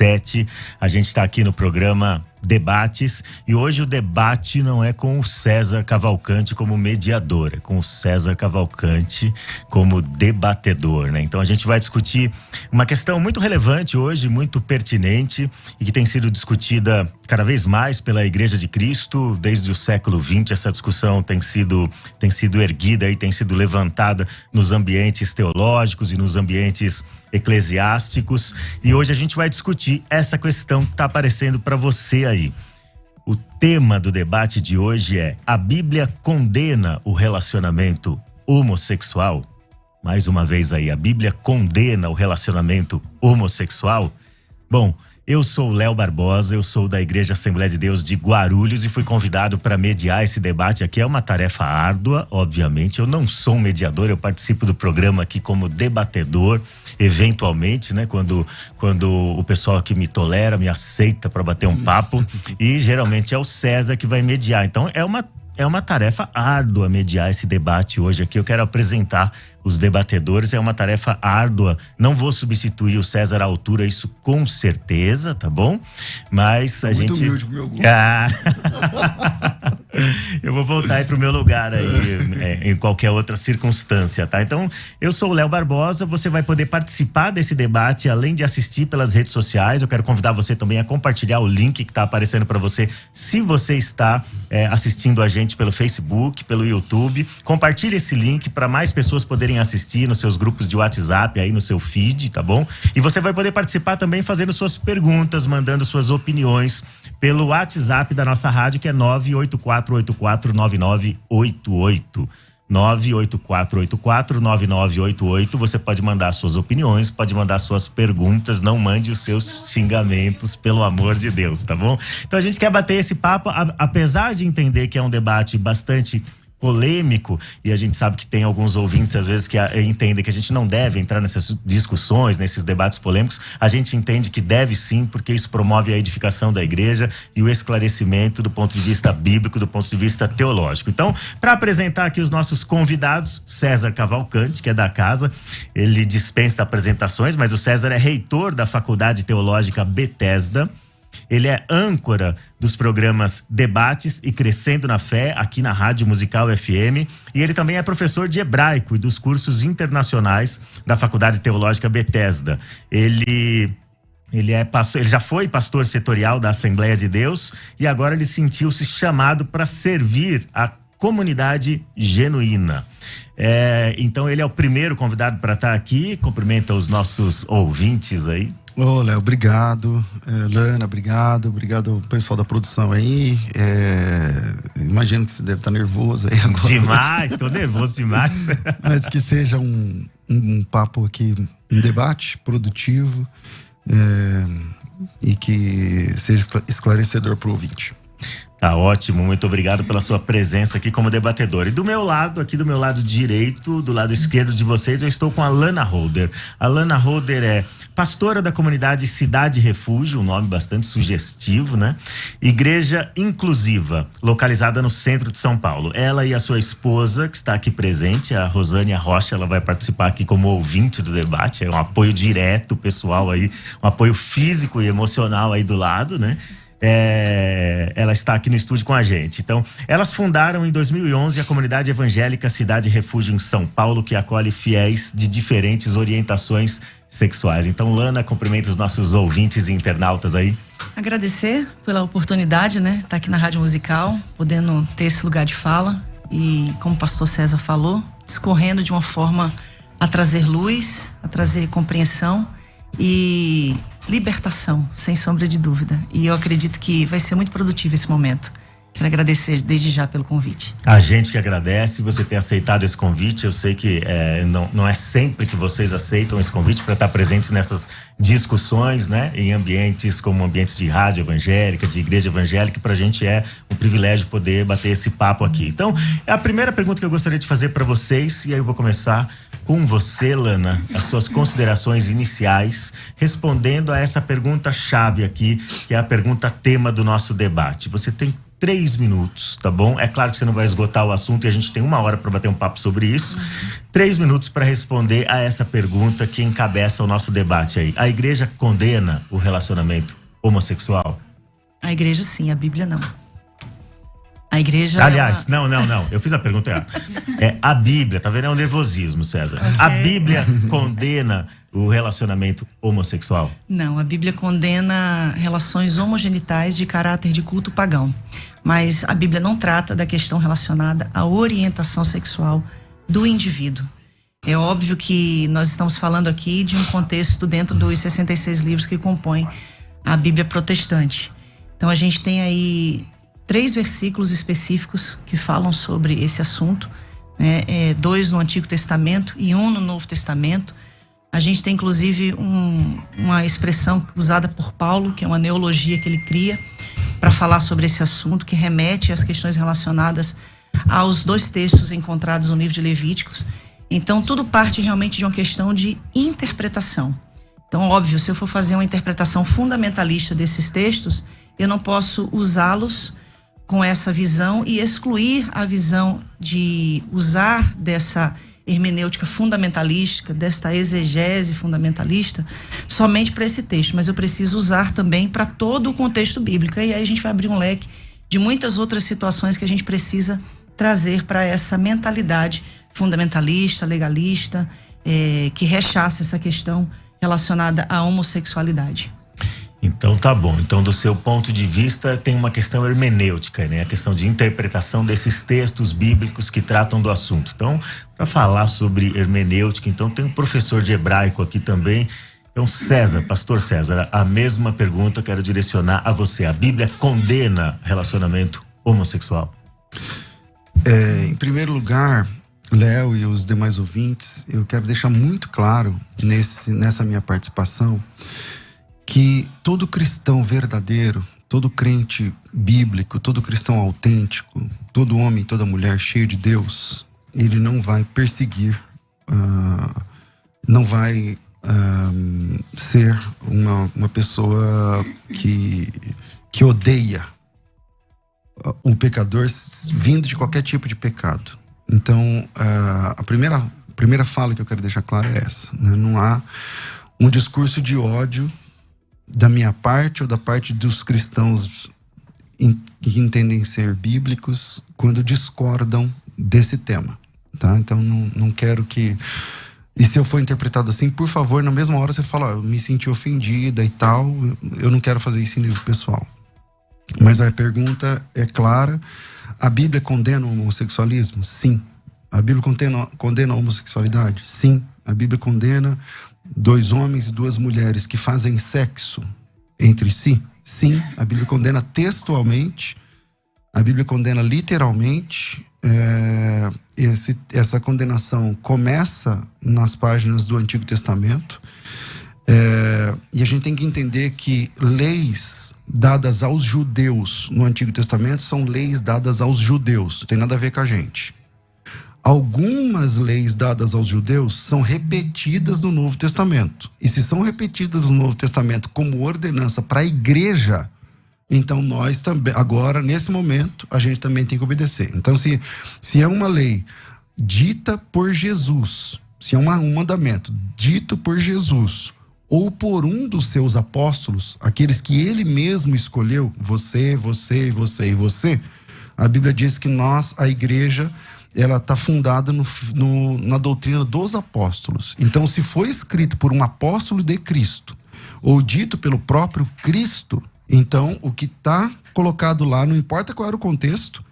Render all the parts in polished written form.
17. A gente está aqui no programa Debates e hoje o debate não é com o César Cavalcante como mediador, é com o César Cavalcante como debatedor, né? Então a gente vai discutir uma questão muito relevante hoje, muito pertinente e que tem sido discutida cada vez mais pela Igreja de Cristo desde o século XX. Essa discussão tem sido erguida e tem sido levantada nos ambientes teológicos e nos ambientes eclesiásticos, e hoje a gente vai discutir essa questão que está aparecendo para você aí. O tema do debate de hoje é: a Bíblia condena o relacionamento homossexual? Mais uma vez aí, a Bíblia condena o relacionamento homossexual? Bom, eu sou o Léo Barbosa, eu sou da Igreja Assembleia de Deus de Guarulhos e fui convidado para mediar esse debate aqui. É uma tarefa árdua, obviamente. Eu não sou um mediador, eu participo do programa aqui como debatedor, eventualmente, né? Quando o pessoal que me tolera, me aceita para bater um papo, e geralmente é o César que vai mediar. Então é uma tarefa árdua mediar esse debate hoje aqui. Eu quero apresentar os debatedores, é uma tarefa árdua. Não vou substituir o César à altura, isso com certeza, tá bom? Mas a gente... Muito humilde pro meu gosto. Eu vou voltar aí pro meu lugar aí, em qualquer outra circunstância, tá? Então, eu sou o Léo Barbosa, você vai poder participar desse debate, além de assistir pelas redes sociais. Eu quero convidar você também a compartilhar o link que tá aparecendo para você, se você está assistindo a gente pelo Facebook, pelo YouTube. Compartilhe esse link para mais pessoas poderem assistir nos seus grupos de WhatsApp, aí no seu feed, tá bom? E você vai poder participar também fazendo suas perguntas, mandando suas opiniões pelo WhatsApp da nossa rádio, que é 984849988. 984849988. Você pode mandar suas opiniões, pode mandar suas perguntas, não mande os seus xingamentos, pelo amor de Deus, tá bom? Então a gente quer bater esse papo, apesar de entender que é um debate bastante polêmico, e a gente sabe que tem alguns ouvintes às vezes que entendem que a gente não deve entrar nessas discussões, nesses debates polêmicos. A gente entende que deve sim, porque isso promove a edificação da igreja e o esclarecimento do ponto de vista bíblico, do ponto de vista teológico. Então, para apresentar aqui os nossos convidados, César Cavalcante, que é da casa, ele dispensa apresentações, mas o César é reitor da Faculdade Teológica Bethesda. Ele é âncora dos programas Debates e Crescendo na Fé, aqui na Rádio Musical FM. E ele também é professor de hebraico e dos cursos internacionais da Faculdade Teológica Bethesda. Ele já foi pastor setorial da Assembleia de Deus e agora ele sentiu-se chamado para servir a comunidade genuína. Então ele é o primeiro convidado para estar aqui. Cumprimenta os nossos ouvintes aí. Ô, Léo, obrigado. Lana, obrigado ao pessoal da produção aí. Imagino que você deve estar nervoso aí agora. Demais, tô nervoso demais. Mas que seja um papo aqui, um debate produtivo, e que seja esclarecedor para o ouvinte. Tá ótimo, muito obrigado pela sua presença aqui como debatedor. E do meu lado, aqui do meu lado direito, do lado esquerdo de vocês, eu estou com a Lana Holder. A Lana Holder é pastora da comunidade Cidade Refúgio, um nome bastante sugestivo, né? Igreja inclusiva, localizada no centro de São Paulo. Ela e a sua esposa, que está aqui presente, a Rosânia Rocha, ela vai participar aqui como ouvinte do debate. É um apoio direto, pessoal aí, um apoio físico e emocional aí do lado, né? Ela está aqui no estúdio com a gente. Então, elas fundaram em 2011 a comunidade evangélica Cidade Refúgio em São Paulo, que acolhe fiéis de diferentes orientações sexuais. Então, Lana, cumprimenta os nossos ouvintes e internautas aí. Agradecer pela oportunidade, né? Estar aqui na Rádio Musical, podendo ter esse lugar de fala e, como o pastor César falou, discorrendo de uma forma a trazer luz, a trazer compreensão e libertação, sem sombra de dúvida. E eu acredito que vai ser muito produtivo esse momento. Quero agradecer desde já pelo convite. A gente que agradece você ter aceitado esse convite. Eu sei que não é sempre que vocês aceitam esse convite para estar presentes nessas discussões, né? Em ambientes como ambientes de rádio evangélica, de igreja evangélica. Para a gente é um privilégio poder bater esse papo aqui. Então, a primeira pergunta que eu gostaria de fazer para vocês, e aí eu vou começar com você, Lana, as suas considerações iniciais, respondendo a essa pergunta-chave aqui, que é a pergunta tema do nosso debate. Você tem 3 minutos, tá bom? É claro que você não vai esgotar o assunto e a gente tem 1 hora para bater um papo sobre isso. 3 minutos para responder a essa pergunta que encabeça o nosso debate aí. A igreja condena o relacionamento homossexual? A igreja sim, a Bíblia não. A igreja... Aliás, não. Eu fiz a pergunta errada. A Bíblia, tá vendo? É um nervosismo, César. Okay. A Bíblia condena o relacionamento homossexual? Não, a Bíblia condena relações homogenitais de caráter de culto pagão. Mas a Bíblia não trata da questão relacionada à orientação sexual do indivíduo. É óbvio que nós estamos falando aqui de um contexto dentro dos 66 livros que compõem a Bíblia protestante. Então a gente tem aí 3 versículos específicos que falam sobre esse assunto, né? 2 no Antigo Testamento e 1 no Novo Testamento. A gente tem inclusive uma expressão usada por Paulo, que é uma neologia que ele cria para falar sobre esse assunto, que remete às questões relacionadas aos 2 textos encontrados no livro de Levíticos. Então tudo parte realmente de uma questão de interpretação. Então, óbvio, se eu for fazer uma interpretação fundamentalista desses textos, eu não posso usá-los com essa visão e excluir a visão de usar dessa hermenêutica fundamentalística, desta exegese fundamentalista, somente para esse texto, mas eu preciso usar também para todo o contexto bíblico. E aí a gente vai abrir um leque de muitas outras situações que a gente precisa trazer para essa mentalidade fundamentalista, legalista, que rechaça essa questão relacionada à homossexualidade. Então tá bom. Então, do seu ponto de vista, tem uma questão hermenêutica, né? A questão de interpretação desses textos bíblicos que tratam do assunto. Então, para falar sobre hermenêutica, então tem um professor de hebraico aqui também. Então, César, pastor César, a mesma pergunta eu quero direcionar a você. A Bíblia condena relacionamento homossexual? Em primeiro lugar, Léo e os demais ouvintes, eu quero deixar muito claro nessa minha participação que todo cristão verdadeiro, todo crente bíblico, todo cristão autêntico, todo homem, toda mulher cheio de Deus, ele não vai perseguir, não vai ser uma pessoa que odeia um pecador vindo de qualquer tipo de pecado. Então, a primeira fala que eu quero deixar clara é essa, né? Não há um discurso de ódio da minha parte ou da parte dos cristãos que entendem ser bíblicos quando discordam desse tema, tá? Então não quero que... E se eu for interpretado assim, por favor, na mesma hora você fala, eu me senti ofendida e tal, eu não quero fazer isso em nível pessoal. Mas a pergunta é clara: a Bíblia condena o homossexualismo? Sim. A Bíblia condena a homossexualidade? Sim. A Bíblia condena 2 homens e 2 mulheres que fazem sexo entre si? Sim. A Bíblia condena textualmente, a Bíblia condena literalmente. Essa condenação começa nas páginas do Antigo Testamento. E a gente tem que entender que leis dadas aos judeus no Antigo Testamento são leis dadas aos judeus, não tem nada a ver com a gente. Algumas leis dadas aos judeus são repetidas no Novo Testamento. E se são repetidas no Novo Testamento como ordenança para a igreja, então nós também, agora, nesse momento, a gente também tem que obedecer. Então, se é uma lei dita por Jesus, se é um mandamento dito por Jesus, ou por um dos seus apóstolos, aqueles que ele mesmo escolheu, você, e você, a Bíblia diz que nós, a igreja, ela está fundada na doutrina dos apóstolos. Então, se foi escrito por um apóstolo de Cristo, ou dito pelo próprio Cristo, então o que está colocado lá, não importa qual era o contexto,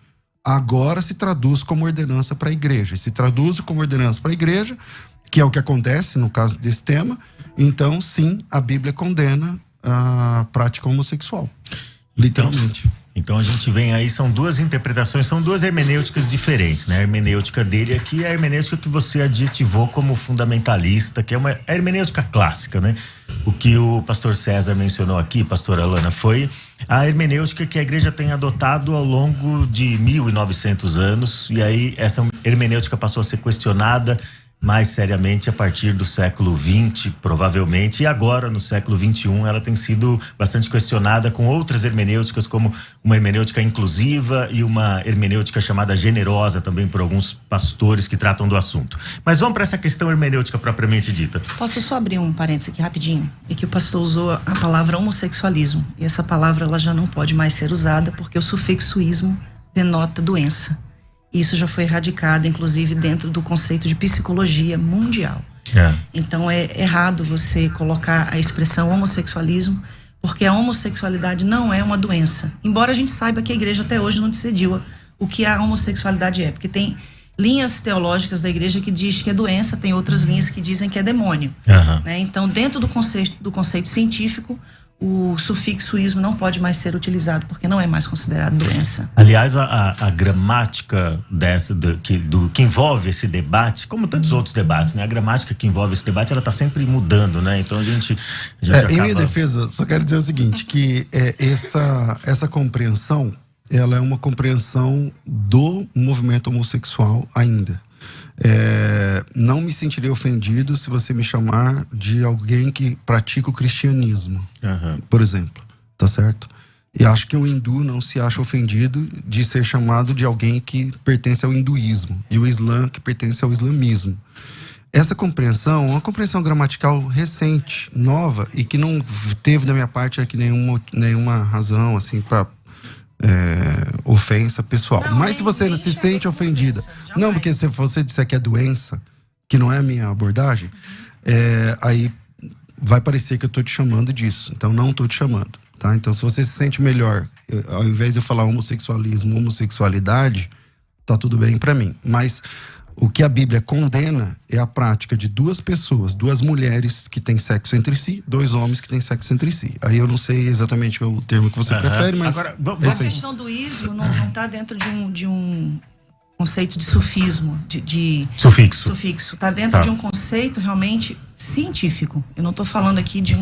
agora se traduz como ordenança para a igreja. Se traduz como ordenança para a igreja, que é o que acontece no caso desse tema, então sim, a Bíblia condena a prática homossexual. Literalmente. Então a gente vem aí, são 2 interpretações, são 2 hermenêuticas diferentes, né? A hermenêutica dele aqui é a hermenêutica que você adjetivou como fundamentalista, que é uma hermenêutica clássica, né? O que o pastor César mencionou aqui, pastora Alana, foi a hermenêutica que a igreja tem adotado ao longo de 1900 anos, e aí essa hermenêutica passou a ser questionada mais seriamente a partir do século XX, provavelmente, e agora, no século XXI, ela tem sido bastante questionada com outras hermenêuticas, como uma hermenêutica inclusiva e uma hermenêutica chamada generosa também por alguns pastores que tratam do assunto. Mas vamos para essa questão hermenêutica propriamente dita. Posso só abrir um parênteses aqui rapidinho? É que o pastor usou a palavra homossexualismo, e essa palavra ela já não pode mais ser usada porque o sufixo ismo denota doença. Isso já foi erradicado, inclusive, dentro do conceito de psicologia mundial. Então, é errado você colocar a expressão homossexualismo, porque a homossexualidade não é uma doença. Embora a gente saiba que a igreja até hoje não decidiu o que a homossexualidade é. Porque tem linhas teológicas da igreja que diz que é doença, tem outras linhas que dizem que é demônio. Né? Então, dentro do conceito científico, o sufixo ismo não pode mais ser utilizado, porque não é mais considerado doença. Aliás, a gramática que envolve esse debate, como tantos outros debates, né? A gramática que envolve esse debate, ela está sempre mudando, né? Então a gente acaba... Em minha defesa, só quero dizer o seguinte, que essa compreensão, ela é uma compreensão do movimento homossexual ainda. Não me sentirei ofendido se você me chamar de alguém que pratica o cristianismo, por exemplo, tá certo? E acho que o hindu não se acha ofendido de ser chamado de alguém que pertence ao hinduísmo, e o islã que pertence ao islamismo. Essa compreensão é uma compreensão gramatical recente, nova, e que não teve da minha parte aqui nenhuma razão assim para ofensa pessoal. Não, mas se você se sente ofendida, não, porque se você disser que é doença, que não é a minha abordagem, aí vai parecer que eu tô te chamando disso. Então não tô te chamando, tá? Então se você se sente melhor, ao invés de eu falar homossexualismo, homossexualidade, tá tudo bem pra mim. Mas o que a Bíblia condena é a prática de duas pessoas, duas mulheres que têm sexo entre si, dois homens que têm sexo entre si. Aí eu não sei exatamente o termo que você prefere, mas... Agora, a questão do ismo não está dentro de um conceito de sufismo, de sufixo. Está dentro de um conceito realmente científico. Eu não estou falando aqui de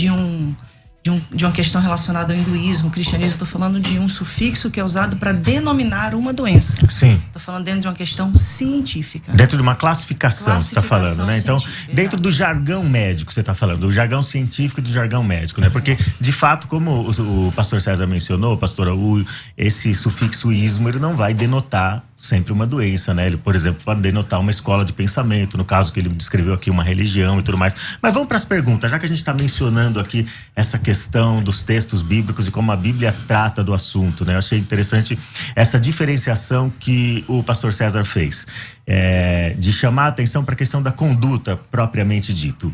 uma questão relacionada ao hinduísmo, cristianismo. Estou falando de um sufixo que é usado para denominar uma doença. Sim. Estou falando dentro de uma questão científica. Dentro de uma classificação você está falando, né? Então, dentro exato. Do jargão médico você está falando, do jargão científico e do jargão médico, né? Porque, de fato, como o pastor César mencionou, pastora, esse sufixo ismo, ele não vai denotar sempre uma doença, né? Ele, por exemplo, pode denotar uma escola de pensamento, no caso que ele descreveu aqui, uma religião e tudo mais. Mas vamos para as perguntas, já que a gente está mencionando aqui essa questão dos textos bíblicos e como a Bíblia trata do assunto, né? Eu achei interessante essa diferenciação que o pastor César fez, de chamar a atenção para a questão da conduta propriamente dito.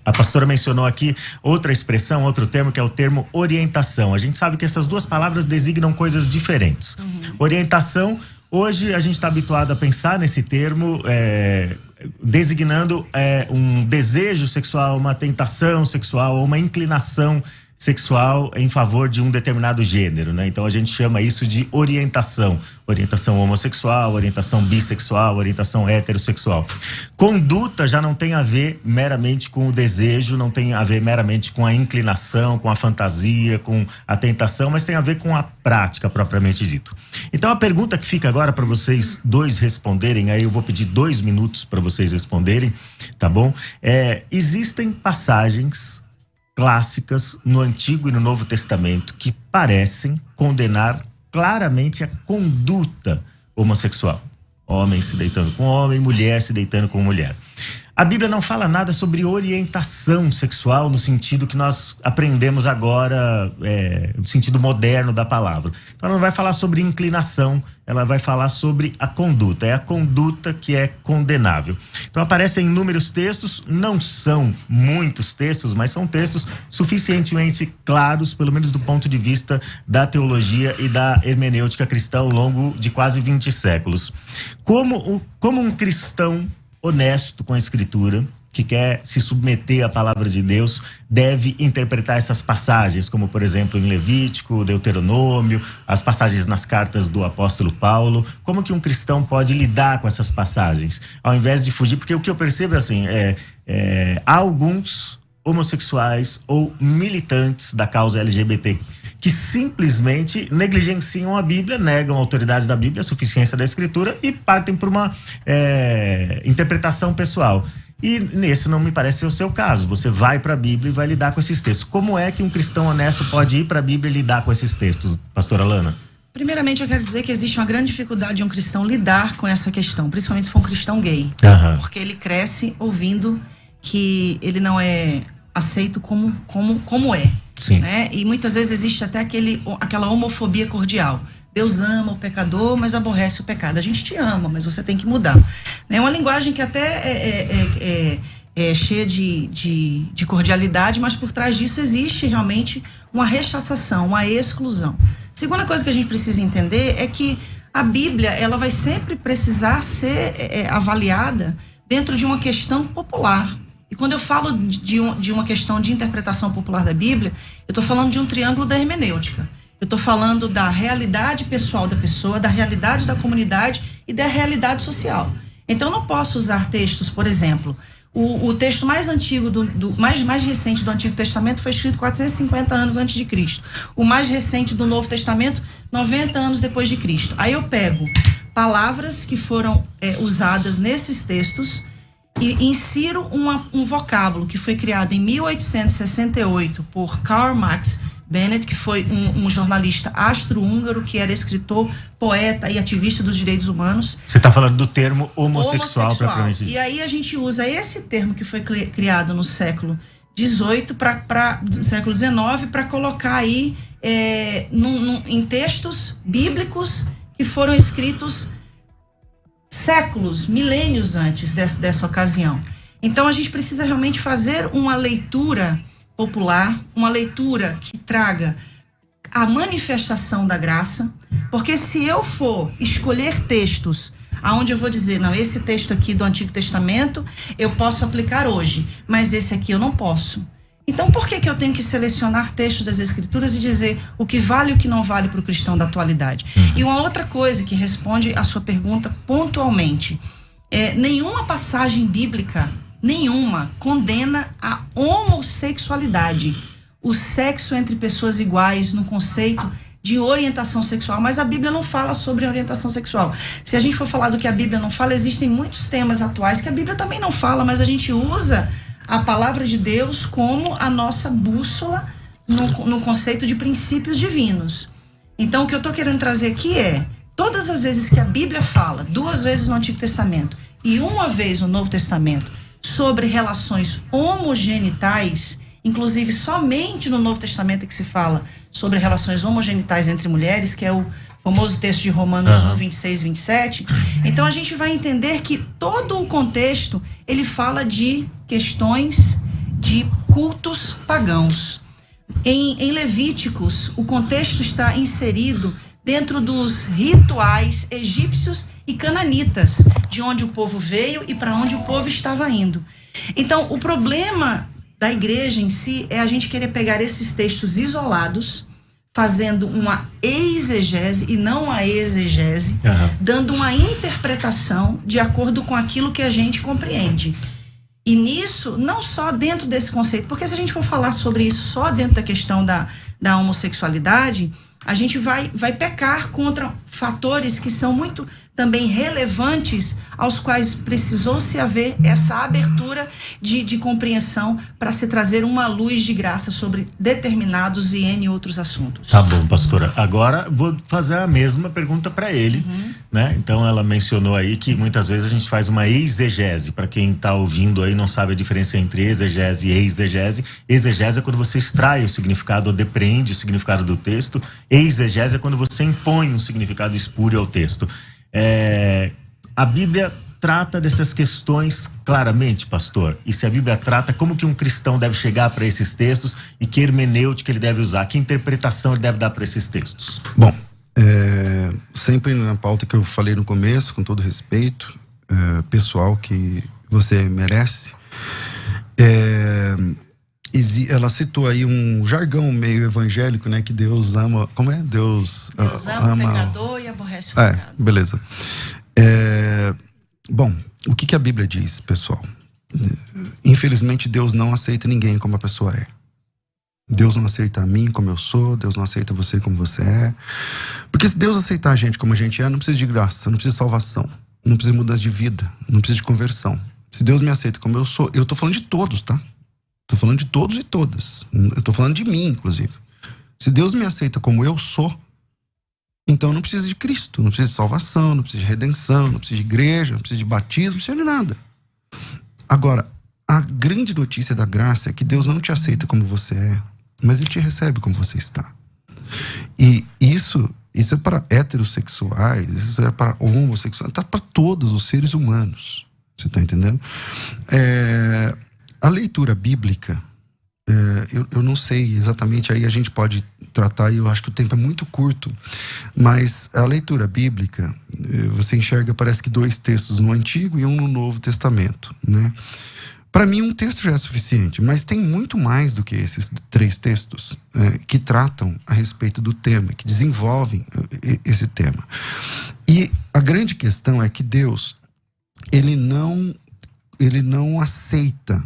A pastora mencionou aqui outra expressão, outro termo, que é o termo orientação. A gente sabe que essas duas palavras designam coisas diferentes. Orientação, hoje a gente está habituado a pensar nesse termo designando um desejo sexual, uma tentação sexual, uma inclinação sexual em favor de um determinado gênero, né? Então a gente chama isso de orientação. Orientação homossexual, orientação bissexual, orientação heterossexual. Conduta já não tem a ver meramente com o desejo, não tem a ver meramente com a inclinação, com a fantasia, com a tentação, mas tem a ver com a prática propriamente dito. Então a pergunta que fica agora para vocês dois responderem, aí eu vou pedir 2 minutos para vocês responderem, tá bom? Existem passagens clássicas no Antigo e no Novo Testamento que parecem condenar claramente a conduta homossexual. Homem se deitando com homem, mulher se deitando com mulher. A Bíblia não fala nada sobre orientação sexual no sentido que nós aprendemos agora, no sentido moderno da palavra. Então ela não vai falar sobre inclinação, ela vai falar sobre a conduta. É a conduta que é condenável. Então aparecem inúmeros textos, não são muitos textos, mas são textos suficientemente claros, pelo menos do ponto de vista da teologia e da hermenêutica cristã ao longo de quase 20 séculos. Como um cristão honesto com a Escritura, que quer se submeter à palavra de Deus, deve interpretar essas passagens, como por exemplo em Levítico, Deuteronômio, as passagens nas cartas do apóstolo Paulo. Como que um cristão pode lidar com essas passagens, ao invés de fugir? Porque o que eu percebo assim, há alguns homossexuais ou militantes da causa LGBT que simplesmente negligenciam a Bíblia, negam a autoridade da Bíblia, a suficiência da Escritura e partem por uma interpretação pessoal. E nesse não me parece ser o seu caso. Você vai para a Bíblia e vai lidar com esses textos. Como é que um cristão honesto pode ir para a Bíblia e lidar com esses textos, pastora Lana? Primeiramente, eu quero dizer que existe uma grande dificuldade de um cristão lidar com essa questão, principalmente se for um cristão gay. Porque ele cresce ouvindo que ele não é aceito como é. Sim. Né? E muitas vezes existe até aquela homofobia cordial. Deus ama o pecador, mas aborrece o pecado. A gente te ama, mas você tem que mudar. É uma linguagem que até é cheia de cordialidade, mas por trás disso existe realmente uma rechaçação, uma exclusão. Segunda coisa que a gente precisa entender é que a Bíblia, ela vai sempre precisar ser avaliada dentro de uma questão popular. E quando eu falo de uma questão de interpretação popular da Bíblia, eu estou falando de um triângulo da hermenêutica. Eu estou falando da realidade pessoal da pessoa, da realidade da comunidade e da realidade social. Então, eu não posso usar textos, por exemplo, o texto mais antigo, mais recente do Antigo Testamento foi escrito 450 anos antes de Cristo. O mais recente do Novo Testamento, 90 anos depois de Cristo. Aí eu pego palavras que foram usadas nesses textos e insiro um vocábulo que foi criado em 1868 por Karl Marx Bennett, que foi um jornalista austro-húngaro, que era escritor, poeta e ativista dos direitos humanos. Você está falando do termo homossexual. E aí a gente usa esse termo que foi criado no século XVIII século XIX para colocar aí em textos bíblicos que foram escritos séculos, milênios antes dessa ocasião. Então a gente precisa realmente fazer uma leitura popular, uma leitura que traga a manifestação da graça, porque se eu for escolher textos aonde eu vou dizer, não, esse texto aqui do Antigo Testamento eu posso aplicar hoje, mas esse aqui eu não posso. Então por que eu tenho que selecionar textos das Escrituras e dizer o que vale e o que não vale para o cristão da atualidade? E uma outra coisa que responde a sua pergunta pontualmente, nenhuma passagem bíblica condena a homossexualidade, o sexo entre pessoas iguais no conceito de orientação sexual, mas a Bíblia não fala sobre orientação sexual. Se a gente for falar do que a Bíblia não fala, existem muitos temas atuais que a Bíblia também não fala, mas a gente usa a palavra de Deus como a nossa bússola no conceito de princípios divinos. Então o que eu estou querendo trazer aqui todas as vezes que a Bíblia fala, 2 vezes no Antigo Testamento e 1 vez no Novo Testamento, sobre relações homogenitais, inclusive somente no Novo Testamento é que se fala sobre relações homogenitais entre mulheres, que é o famoso texto de Romanos 1, 26, 27. Então a gente vai entender que todo o contexto, ele fala de questões de cultos pagãos. Em Levíticos, o contexto está inserido dentro dos rituais egípcios e cananitas, de onde o povo veio e para onde o povo estava indo. Então, o problema da igreja em si é a gente querer pegar esses textos isolados, fazendo uma exegese e não a exegese, dando uma interpretação de acordo com aquilo que a gente compreende. E nisso, não só dentro desse conceito, porque se a gente for falar sobre isso só dentro da questão da homossexualidade, a gente vai pecar contra fatores que são muito também relevantes, aos quais precisou-se haver essa abertura de compreensão para se trazer uma luz de graça sobre determinados e N outros assuntos. Tá bom, pastora. Agora vou fazer a mesma pergunta para ele, né? Então ela mencionou aí que muitas vezes a gente faz uma exegese. Para quem está ouvindo aí não sabe a diferença entre exegese e exegese. Exegese é quando você extrai o significado ou depreende o significado do texto. Exegese é quando você impõe um significado espúrio ao texto. A Bíblia trata dessas questões claramente, pastor? E se a Bíblia trata, como que um cristão deve chegar para esses textos e que hermenêutica ele deve usar? Que interpretação ele deve dar para esses textos? Bom, sempre na pauta que eu falei no começo, com todo respeito, pessoal que você merece, ela citou aí um jargão meio evangélico, né? Que Deus ama... Como é? Deus ama o pecador e aborrece o pecado. Beleza. Bom, o que a Bíblia diz, pessoal? Infelizmente, Deus não aceita ninguém como a pessoa é. Deus não aceita a mim como eu sou, Deus não aceita você como você é. Porque se Deus aceitar a gente como a gente é, não precisa de graça, não precisa de salvação, não precisa de mudança de vida, não precisa de conversão. Se Deus me aceita como eu sou, eu tô falando de todos, tá? Tô falando de todos e todas. Eu tô falando de mim, inclusive. Se Deus me aceita como eu sou, então não precisa de Cristo, não precisa de salvação, não precisa de redenção, não precisa de igreja, não precisa de batismo, não precisa de nada. Agora, a grande notícia da graça é que Deus não te aceita como você é, mas Ele te recebe como você está. E isso é para heterossexuais, isso é para homossexuais, tá para todos os seres humanos. Você está entendendo? A leitura bíblica, eu não sei exatamente, aí a gente pode tratar, e eu acho que o tempo é muito curto, mas a leitura bíblica, você enxerga, parece que 2 textos no Antigo e um no Novo Testamento, né? Para mim, um texto já é suficiente, mas tem muito mais do que esses 3 textos que tratam a respeito do tema, que desenvolvem esse tema. E a grande questão é que Deus, ele não aceita,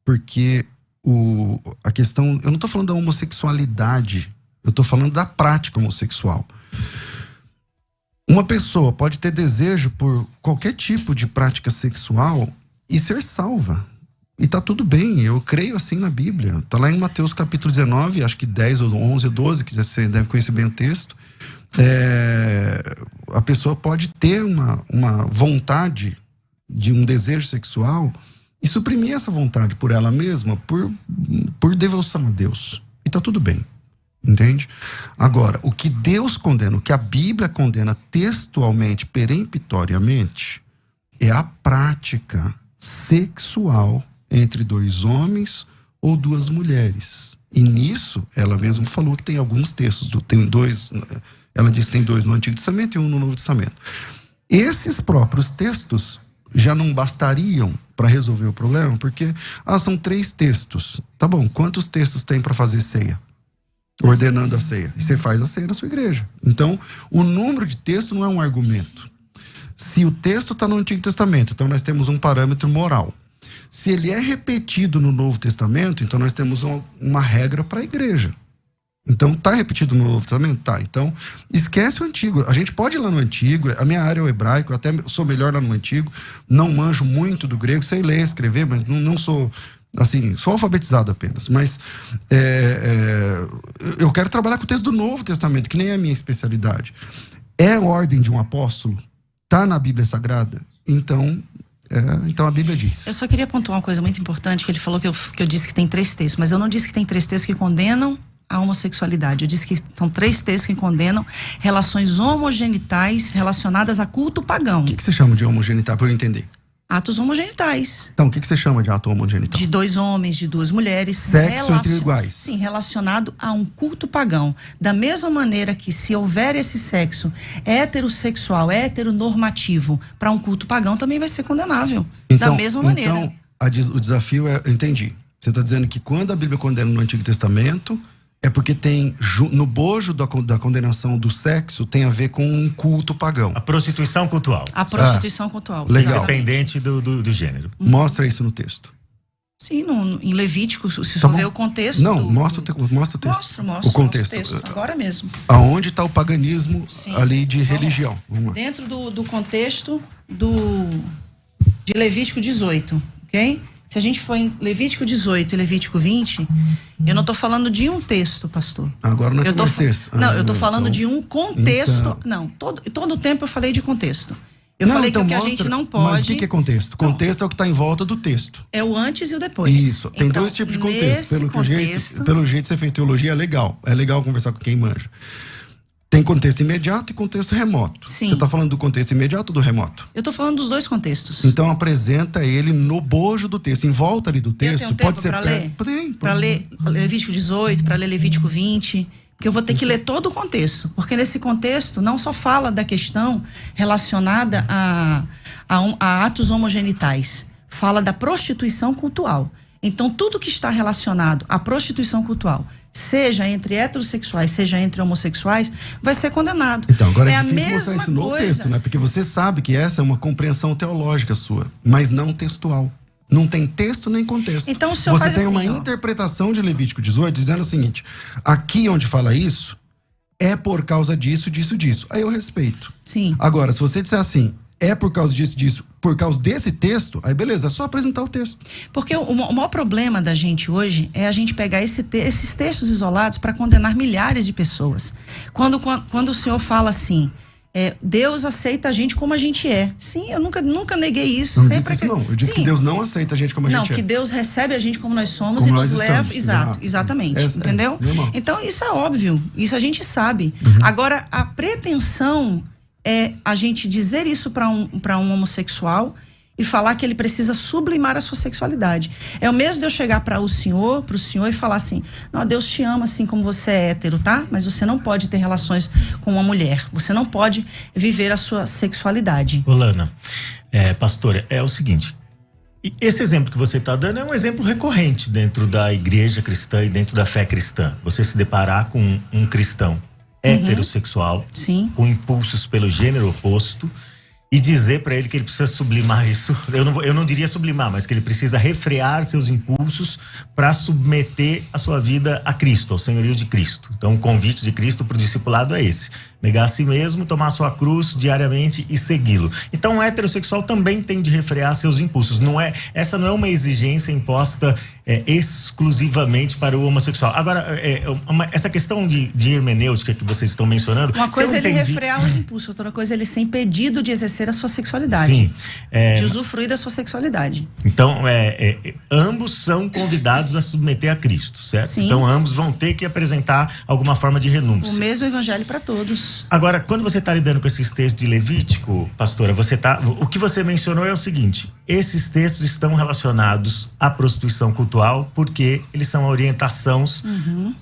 porque a questão, eu não estou falando da homossexualidade, eu estou falando da prática homossexual. Uma pessoa pode ter desejo por qualquer tipo de prática sexual e ser salva. E tá tudo bem, eu creio assim na Bíblia. Tá lá em Mateus capítulo 19, acho que 10 ou 11 ou 12, que você deve conhecer bem o texto. A pessoa pode ter uma vontade de um desejo sexual e suprimir essa vontade por ela mesma, por devoção a Deus. E tá tudo bem, entende? Agora, o que Deus condena, o que a Bíblia condena textualmente, peremptoriamente, é a prática sexual entre 2 homens ou 2 mulheres. E nisso, ela mesma falou que tem alguns textos, tem 2, ela diz que tem 2 no Antigo Testamento e 1 no Novo Testamento. Esses próprios textos já não bastariam para resolver o problema, porque são 3 textos. Tá bom, quantos textos tem para fazer ceia? Ordenando a ceia. E você faz a ceia na sua igreja. Então, o número de textos não é um argumento. Se o texto está no Antigo Testamento, então nós temos um parâmetro moral. Se ele é repetido no Novo Testamento, então nós temos uma regra para a igreja. Então, está repetido no Novo Testamento? Tá. Então, esquece o Antigo. A gente pode ir lá no Antigo, a minha área é o hebraico, eu até sou melhor lá no Antigo, não manjo muito do grego, sei ler, escrever, mas não sou, assim, sou alfabetizado apenas. Mas eu quero trabalhar com o texto do Novo Testamento, que nem é a minha especialidade. É a ordem de um apóstolo? Está na Bíblia Sagrada? Então a Bíblia diz. Eu só queria pontuar uma coisa muito importante, que ele falou que eu disse que tem 3 textos, mas eu não disse que tem 3 textos que condenam a homossexualidade. Eu disse que são 3 textos que condenam relações homogenitais relacionadas a culto pagão. O que você chama de homogenital, para eu entender? Atos homogenitais. Então, o que você chama de ato homogenital? De 2 homens, de 2 mulheres. Sexo entre iguais. Sim, relacionado a um culto pagão. Da mesma maneira que, se houver esse sexo heterossexual, heteronormativo, para um culto pagão, também vai ser condenável. Então, da mesma maneira. Então, o desafio é, eu entendi. Você está dizendo que quando a Bíblia condena no Antigo Testamento, é porque tem, no bojo da condenação do sexo, tem a ver com um culto pagão. A prostituição cultual. A prostituição cultual. Legal. Independente do gênero. Mostra isso no texto. Sim, em Levítico, se você ver o contexto. Não, mostra o texto. Mostro. O contexto. Agora mesmo. Aonde está o paganismo? Sim. Ali de religião? Vamos lá. Dentro do contexto de Levítico 18, ok? Se a gente for em Levítico 18 e Levítico 20, eu não estou falando de um texto, pastor. Agora não é mais texto. Não, eu estou falando de um contexto. Então. Não, todo o tempo eu falei de contexto. Eu falei que o que a gente não pode... Mas o que é contexto? Contexto é o que está em volta do texto. É o antes e o depois. Isso. Tem 2 tipos de contexto. Pelo jeito você fez teologia, é legal. É legal conversar com quem manja. Tem contexto imediato e contexto remoto. Sim. Você está falando do contexto imediato ou do remoto? Eu estou falando dos 2 contextos. Então apresenta ele no bojo do texto. Em volta ali do texto, pode ser... Para ler Levítico 18, para ler Levítico 20... Porque eu vou ter que ler todo o contexto. Porque nesse contexto não só fala da questão relacionada a atos homogenitais. Fala da prostituição cultual. Então, tudo que está relacionado à prostituição cultual, seja entre heterossexuais, seja entre homossexuais, vai ser condenado. Então, agora é difícil mostrar isso no texto, né? Porque você sabe que essa é uma compreensão teológica sua, mas não textual. Não tem texto nem contexto. Então o senhor Você faz tem assim, uma interpretação de Levítico 18 dizendo o seguinte: aqui onde fala isso, é por causa disso, disso, disso. Aí eu respeito. Sim. Agora, se você disser assim, é por causa disso, disso, por causa desse texto, aí beleza, é só apresentar o texto. Porque o maior problema da gente hoje é a gente pegar esses textos isolados para condenar milhares de pessoas. Quando o senhor fala assim, Deus aceita a gente como a gente é. Sim, eu nunca neguei isso. Não sempre disse isso, não. Eu disse Sim. que Deus não aceita a gente como a gente é. Não, que Deus recebe a gente como nós somos como e nós nos estamos. leva. Exatamente. Entendeu? Então, isso é óbvio. Isso a gente sabe. Agora, a pretensão é a gente dizer isso para um homossexual e falar que ele precisa sublimar a sua sexualidade. É o mesmo de eu chegar pro senhor e falar assim: não, Deus te ama assim como você é hétero, tá? Mas você não pode ter relações com uma mulher. Você não pode viver a sua sexualidade. Olana, pastora, é o seguinte. Esse exemplo que você está dando é um exemplo recorrente dentro da igreja cristã e dentro da fé cristã. Você se deparar com um cristão heterossexual, Sim. com impulsos pelo gênero oposto, e dizer para ele que ele precisa sublimar isso. Eu não diria sublimar, mas que ele precisa refrear seus impulsos para submeter a sua vida a Cristo, ao senhorio de Cristo. Então, o convite de Cristo para o discipulado é esse: negar a si mesmo, tomar a sua cruz diariamente e segui-lo. Então, o heterossexual também tem de refrear seus impulsos. Essa não é uma exigência imposta exclusivamente para o homossexual. Agora, essa questão de hermenêutica que vocês estão mencionando... Uma coisa é ele refrear os impulsos, outra coisa é ele ser impedido de exercer a sua sexualidade. Sim. De usufruir da sua sexualidade. Então, ambos são convidados a submeter a Cristo, certo? Sim. Então, ambos vão ter que apresentar alguma forma de renúncia. O mesmo evangelho para todos. Agora, quando você está lidando com esses textos de Levítico, pastora, o que você mencionou é o seguinte: esses textos estão relacionados à prostituição cultural porque eles são orientações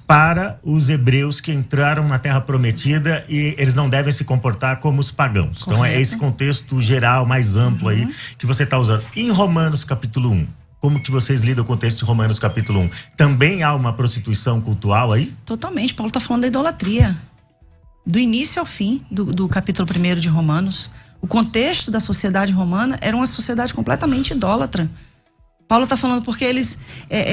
para os hebreus que entraram na Terra Prometida e eles não devem se comportar como os pagãos. Correto. Então é esse contexto geral, mais amplo aí que você está usando. Em Romanos capítulo 1, como que vocês lidam com o texto de Romanos capítulo 1? Também há uma prostituição cultural aí? Totalmente. Paulo está falando da idolatria. Do início ao fim do capítulo 1 de Romanos. O contexto da sociedade romana era uma sociedade completamente idólatra. Paulo está falando porque eles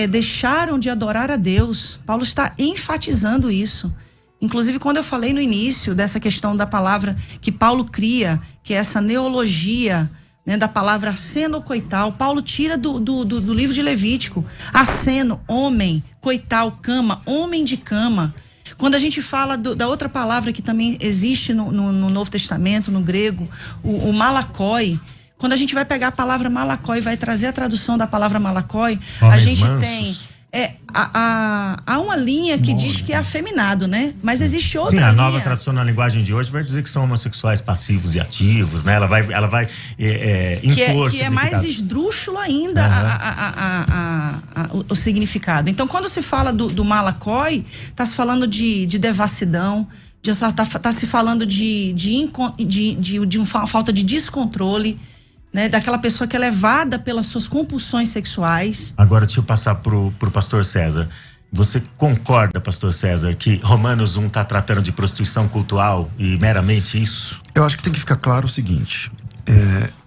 deixaram de adorar a Deus. Paulo está enfatizando isso. Inclusive, quando eu falei no início dessa questão da palavra que Paulo cria, que é essa neologia, né, da palavra aceno coital, Paulo tira do livro de Levítico. Aceno, homem, coital, cama, homem de cama. Quando a gente fala da outra palavra que também existe no Novo Testamento, no grego, o malakoi. Quando a gente vai pegar a palavra malakoi e vai trazer a tradução da palavra malakoi, a gente tem... há uma linha que diz que é afeminado, né? Mas existe outra linha. Sim, a nova tradução na linguagem de hoje vai dizer que são homossexuais passivos e ativos, né? Ela vai impor que é mais esdrúxulo ainda o significado. Então, quando se fala do malakoi, está se falando de devassidão, está se falando de uma falta de descontrole, né, daquela pessoa que é levada pelas suas compulsões sexuais. Agora, deixa eu passar pro pastor César. Você concorda, pastor César, que Romanos 1 está tratando de prostituição cultural e meramente isso? Eu acho que tem que ficar claro o seguinte,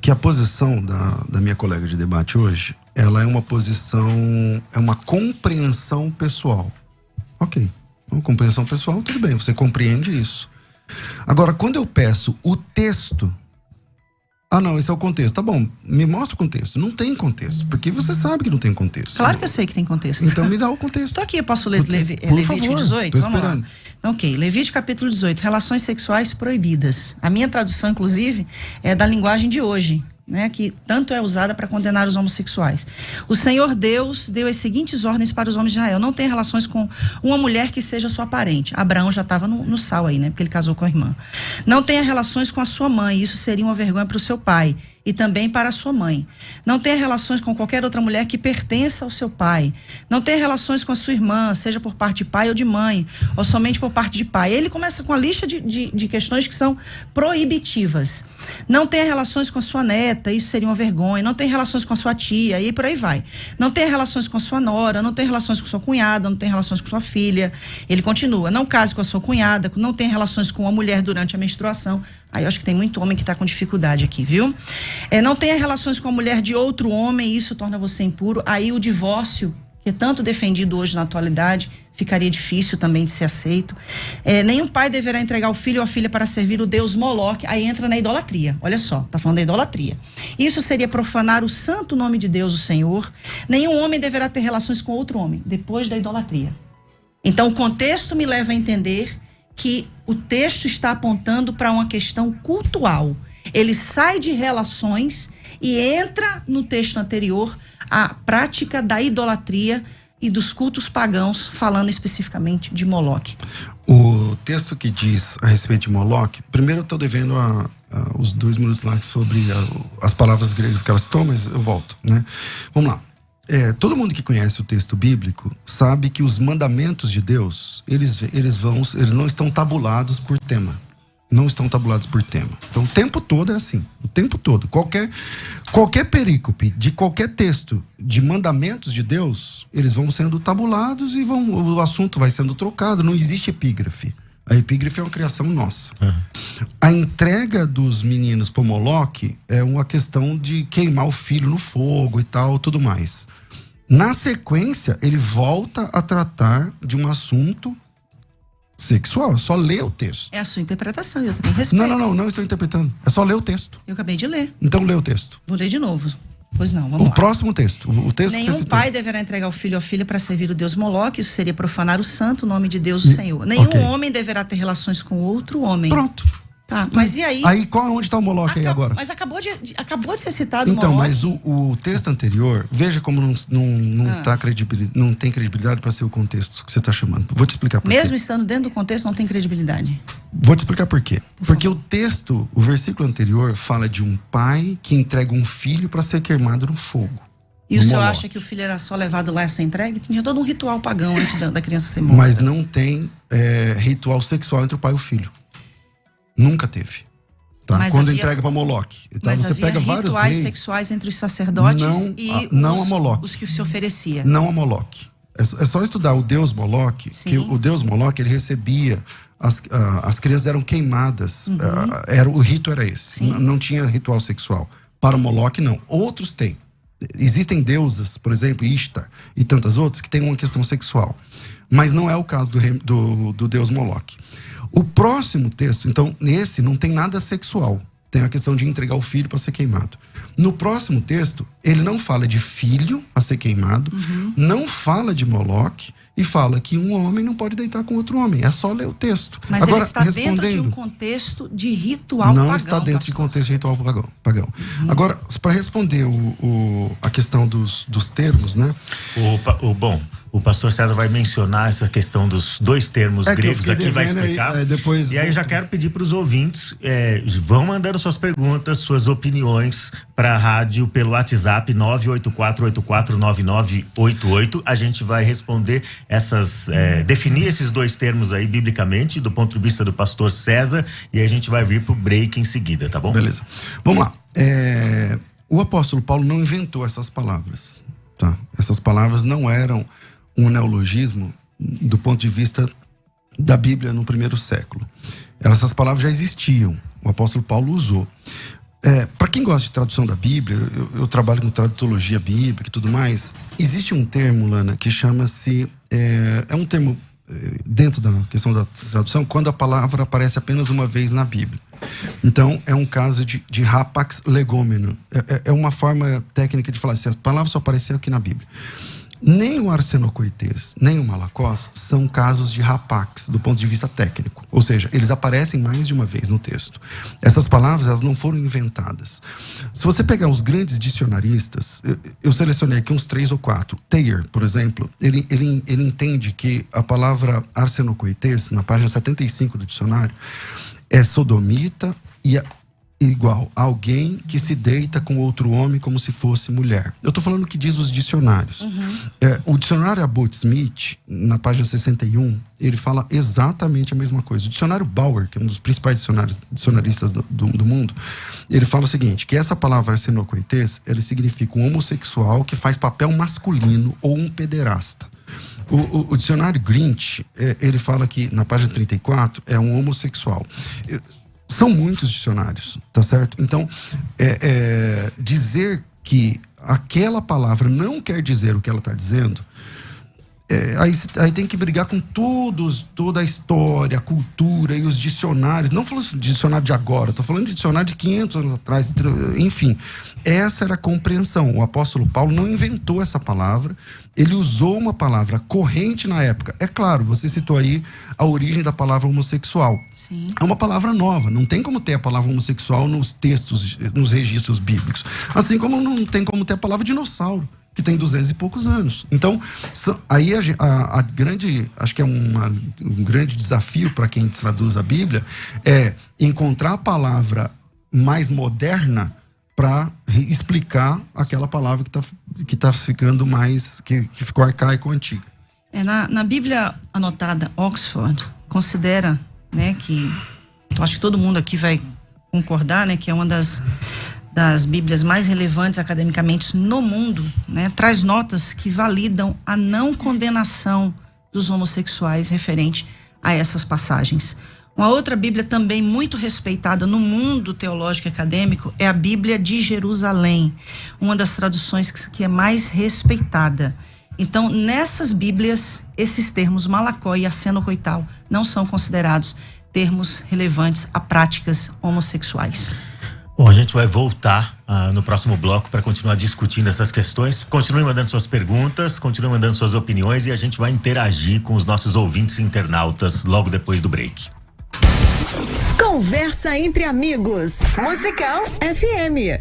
que a posição da minha colega de debate hoje, ela é uma posição, é uma compreensão pessoal. Ok, uma compreensão pessoal, tudo bem, você compreende isso. Agora, quando eu peço o texto, não, esse é o contexto. Tá bom, me mostra o contexto. Não tem contexto, porque você sabe que não tem contexto. Claro que eu sei que tem contexto. Então me dá o contexto. Estou aqui, eu posso ler Levítico 18? Tô esperando. Lá. Então, ok, Levítico capítulo 18, relações sexuais proibidas. A minha tradução, inclusive, é da linguagem de hoje, né, que tanto é usada para condenar os homossexuais. O Senhor Deus deu as seguintes ordens para os homens de Israel: não tenha relações com uma mulher que seja sua parente. Abraão já estava no sal aí, né, porque ele casou com a irmã. Não tenha relações com a sua mãe, isso seria uma vergonha para o seu pai e também para a sua mãe. Não tenha relações com qualquer outra mulher que pertença ao seu pai. Não tenha relações com a sua irmã, seja por parte de pai ou de mãe, ou somente por parte de pai. Ele começa com a lista de questões que são proibitivas. Não tenha relações com a sua neta, neta, isso seria uma vergonha. Não tem relações com a sua tia, e por aí vai. Não tem relações com a sua nora, não tem relações com sua cunhada, não tem relações com sua filha. Ele continua, não case com a sua cunhada, não tem relações com a mulher durante a menstruação. Aí eu acho que tem muito homem que está com dificuldade aqui, viu? Não tenha relações com a mulher de outro homem, isso torna você impuro. Aí o divórcio, que é tanto defendido hoje na atualidade, ficaria difícil também de ser aceito. Nenhum pai deverá entregar o filho ou a filha para servir o deus Moloque. Aí entra na idolatria. Olha só, tá falando da idolatria. Isso seria profanar o santo nome de Deus, o Senhor. Nenhum homem deverá ter relações com outro homem, depois da idolatria. Então, o contexto me leva a entender que o texto está apontando para uma questão cultual. Ele sai de relações e entra no texto anterior a prática da idolatria e dos cultos pagãos, falando especificamente de Moloque. O texto que diz a respeito de Moloque, primeiro eu estou devendo os 2 minutos lá sobre as palavras gregas que elas citou, mas eu volto, né? Vamos lá. Todo mundo que conhece o texto bíblico sabe que os mandamentos de Deus, eles não estão tabulados por tema. Não estão tabulados por tema. Então o tempo todo é assim. O tempo todo. Qualquer perícope de qualquer texto de mandamentos de Deus, eles vão sendo tabulados e o assunto vai sendo trocado. Não existe epígrafe. A epígrafe é uma criação nossa. A entrega dos meninos para Moloque é uma questão de queimar o filho no fogo e tal, tudo mais. Na sequência, ele volta a tratar de um assunto sexual. É só ler o texto. É a sua interpretação, eu também respeito. Não estou interpretando. É só ler o texto. Eu acabei de ler. Então lê o texto. Vou ler de novo. Pois não, vamos lá. O próximo texto. O texto Nenhum que você pai deverá entregar o filho ou a filha para servir o deus Moloque. Isso seria profanar o santo nome de Deus, o Senhor. Nenhum homem deverá ter relações com outro homem. Pronto. Tá, mas e aí? Aí, onde está o Moloque aí agora? Mas acabou de ser citado o Então, Moloque. mas o texto anterior, veja como não tem credibilidade para ser o contexto que você está chamando. Vou te explicar por quê. Mesmo estando dentro do contexto, não tem credibilidade. Vou te explicar por quê. Porque o texto, o versículo anterior, fala de um pai que entrega um filho para ser queimado no fogo. E o senhor acha que o filho era só levado lá a ser entregue? Tinha todo um ritual pagão antes da criança ser morta. Mas não tem ritual sexual entre o pai e o filho. Nunca teve. Tá? Quando entrega para Moloque. Tá? Mas você pega vários rituais reis, sexuais entre os sacerdotes os que se oferecia. Não a Moloque. É só estudar o deus Moloque, que o deus Moloque, ele recebia, as crianças eram queimadas, o rito era esse. Não tinha ritual sexual. Para Moloque, não. Outros têm. Existem deusas, por exemplo, Ishtar e tantas outras, que têm uma questão sexual. Mas não é o caso do deus Moloque. O próximo texto, então, nesse não tem nada sexual. Tem a questão de entregar o filho para ser queimado. No próximo texto, ele não fala de filho a ser queimado, não fala de Moloque e fala que um homem não pode deitar com outro homem. É só ler o texto. Mas agora, ele está dentro de um contexto de ritual pagão. Não está dentro de contexto de ritual pagão. Agora, para responder a questão dos termos, né? O pastor César vai mencionar essa questão dos 2 termos gregos aqui, vai explicar. E aí já quero pedir para os ouvintes, vão mandando suas perguntas, suas opiniões para a rádio pelo WhatsApp 984849988. A gente vai responder definir esses 2 termos aí biblicamente, do ponto de vista do pastor César, e aí a gente vai vir pro break em seguida, tá bom? Beleza. Vamos lá. O apóstolo Paulo não inventou essas palavras, tá? Essas palavras não eram um neologismo do ponto de vista da Bíblia no primeiro século. Essas palavras já existiam, o apóstolo Paulo usou. Para quem gosta de tradução da Bíblia, eu trabalho com tradutologia bíblica e tudo mais, existe um termo, Lana, que chama-se... É um termo dentro da questão da tradução, quando a palavra aparece apenas uma vez na Bíblia. Então, é um caso de rapax legomeno. É uma forma técnica de falar assim, as palavras só apareceram aqui na Bíblia. Nem o arsenocoites, nem o malacós são casos de rapax, do ponto de vista técnico. Ou seja, eles aparecem mais de uma vez no texto. Essas palavras, elas não foram inventadas. Se você pegar os grandes dicionaristas, eu selecionei aqui uns 3 ou 4. Thayer, por exemplo, ele entende que a palavra arsenocoites, na página 75 do dicionário, é sodomita e igual a alguém que se deita com outro homem como se fosse mulher. Eu estou falando o que diz os dicionários. O dicionário Abbott Smith, na página 61, ele fala exatamente a mesma coisa. O dicionário Bauer, que é um dos principais dicionaristas do mundo, ele fala o seguinte, que essa palavra arsenocoites, ele significa um homossexual que faz papel masculino ou um pederasta. O dicionário Grinch, ele fala que, na página 34, é um homossexual. São muitos dicionários, tá certo? Então, dizer que aquela palavra não quer dizer o que ela está dizendo, aí tem que brigar com toda a história, a cultura e os dicionários. Não falando de dicionário de agora, estou falando de dicionário de 500 anos atrás. Enfim, essa era a compreensão. O apóstolo Paulo não inventou essa palavra, ele usou uma palavra corrente na época. É claro, você citou aí a origem da palavra homossexual. Sim. É uma palavra nova, não tem como ter a palavra homossexual nos textos, nos registros bíblicos. Assim como não tem como ter a palavra dinossauro, que tem 200 e poucos anos. Então, aí a grande, acho que é um grande desafio para quem traduz a Bíblia, é encontrar a palavra mais moderna para explicar aquela palavra que tá ficando mais, que ficou arcaico ou antiga. Na Bíblia anotada Oxford, considera, né, que, eu acho que todo mundo aqui vai concordar, né, que é uma das Bíblias mais relevantes academicamente no mundo, né, traz notas que validam a não condenação dos homossexuais referente a essas passagens. Uma outra Bíblia também muito respeitada no mundo teológico e acadêmico é a Bíblia de Jerusalém, uma das traduções que é mais respeitada. Então, nessas Bíblias, esses termos malacó e arsenocoital não são considerados termos relevantes a práticas homossexuais. Bom, a gente vai voltar no próximo bloco para continuar discutindo essas questões. Continue mandando suas perguntas, continue mandando suas opiniões e a gente vai interagir com os nossos ouvintes e internautas logo depois do break. Conversa entre amigos. Musical FM.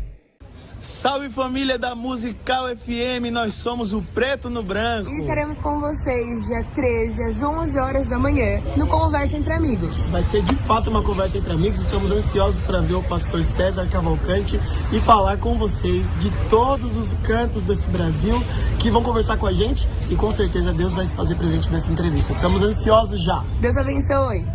Salve família da Musical FM, nós somos o Preto no Branco. E estaremos com vocês dia 13 às 11 horas da manhã no Conversa Entre Amigos. Vai ser de fato uma conversa entre amigos, estamos ansiosos para ver o pastor César Cavalcante e falar com vocês de todos os cantos desse Brasil que vão conversar com a gente e com certeza Deus vai se fazer presente nessa entrevista. Estamos ansiosos já. Deus abençoe.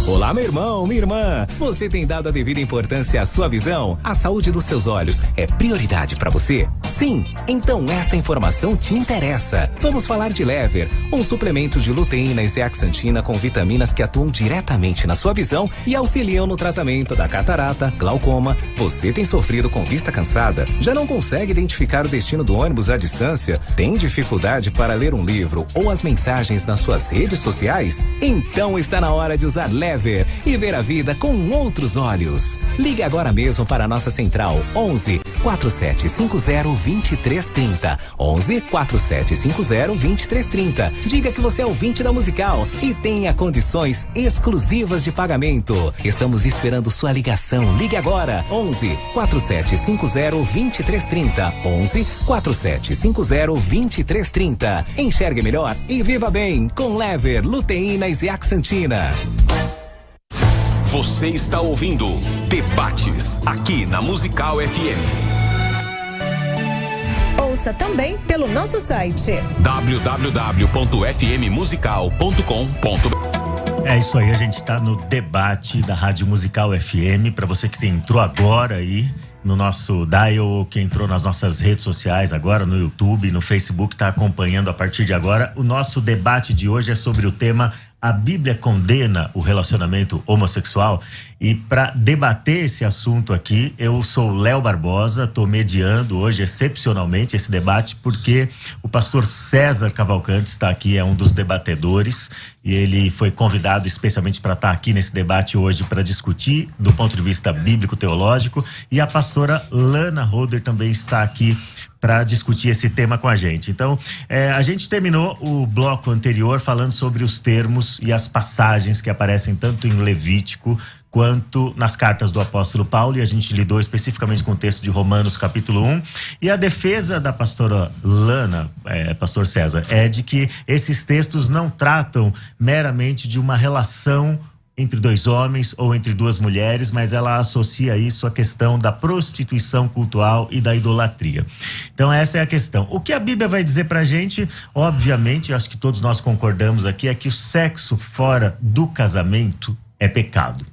Olá, meu irmão, minha irmã. Você tem dado a devida importância à sua visão? A saúde dos seus olhos é prioridade para você? Sim? Então esta informação te interessa. Vamos falar de Lever, um suplemento de luteína e zeaxantina com vitaminas que atuam diretamente na sua visão e auxiliam no tratamento da catarata, glaucoma. Você tem sofrido com vista cansada? Já não consegue identificar o destino do ônibus à distância? Tem dificuldade para ler um livro ou as mensagens nas suas redes sociais? Então está na hora de usar Lever e ver a vida com outros olhos. Ligue agora mesmo para a nossa central 11 4750 2330. 11 4750 2330. Diga que você é ouvinte da Musical e tenha condições exclusivas de pagamento. Estamos esperando sua ligação. Ligue agora 11 4750 2330. 11 4750 2330. Enxergue melhor e viva bem com Lever, luteína e zeaxantina. Você está ouvindo Debates aqui na Musical FM. Ouça também pelo nosso site www.fmmusical.com.br. É isso aí, a gente está no debate da Rádio Musical FM. Para você que entrou agora aí no nosso dial, que entrou nas nossas redes sociais agora, no YouTube, no Facebook, está acompanhando a partir de agora. O nosso debate de hoje é sobre o tema A Bíblia condena o relacionamento homossexual? E para debater esse assunto aqui, eu sou Léo Barbosa, estou mediando hoje excepcionalmente esse debate porque o pastor César Cavalcante está aqui, é um dos debatedores e ele foi convidado especialmente para estar aqui nesse debate hoje para discutir do ponto de vista bíblico-teológico, e a pastora Lana Roder também está aqui para discutir esse tema com a gente. Então, a gente terminou o bloco anterior falando sobre os termos e as passagens que aparecem tanto em Levítico quanto nas cartas do apóstolo Paulo, e a gente lidou especificamente com o texto de Romanos capítulo 1, e a defesa da pastora Lana, pastor César, é de que esses textos não tratam meramente de uma relação entre dois homens ou entre duas mulheres, mas ela associa isso à questão da prostituição cultural e da idolatria. Então essa é a questão. O que a Bíblia vai dizer pra gente, obviamente, acho que todos nós concordamos aqui, é que o sexo fora do casamento é pecado.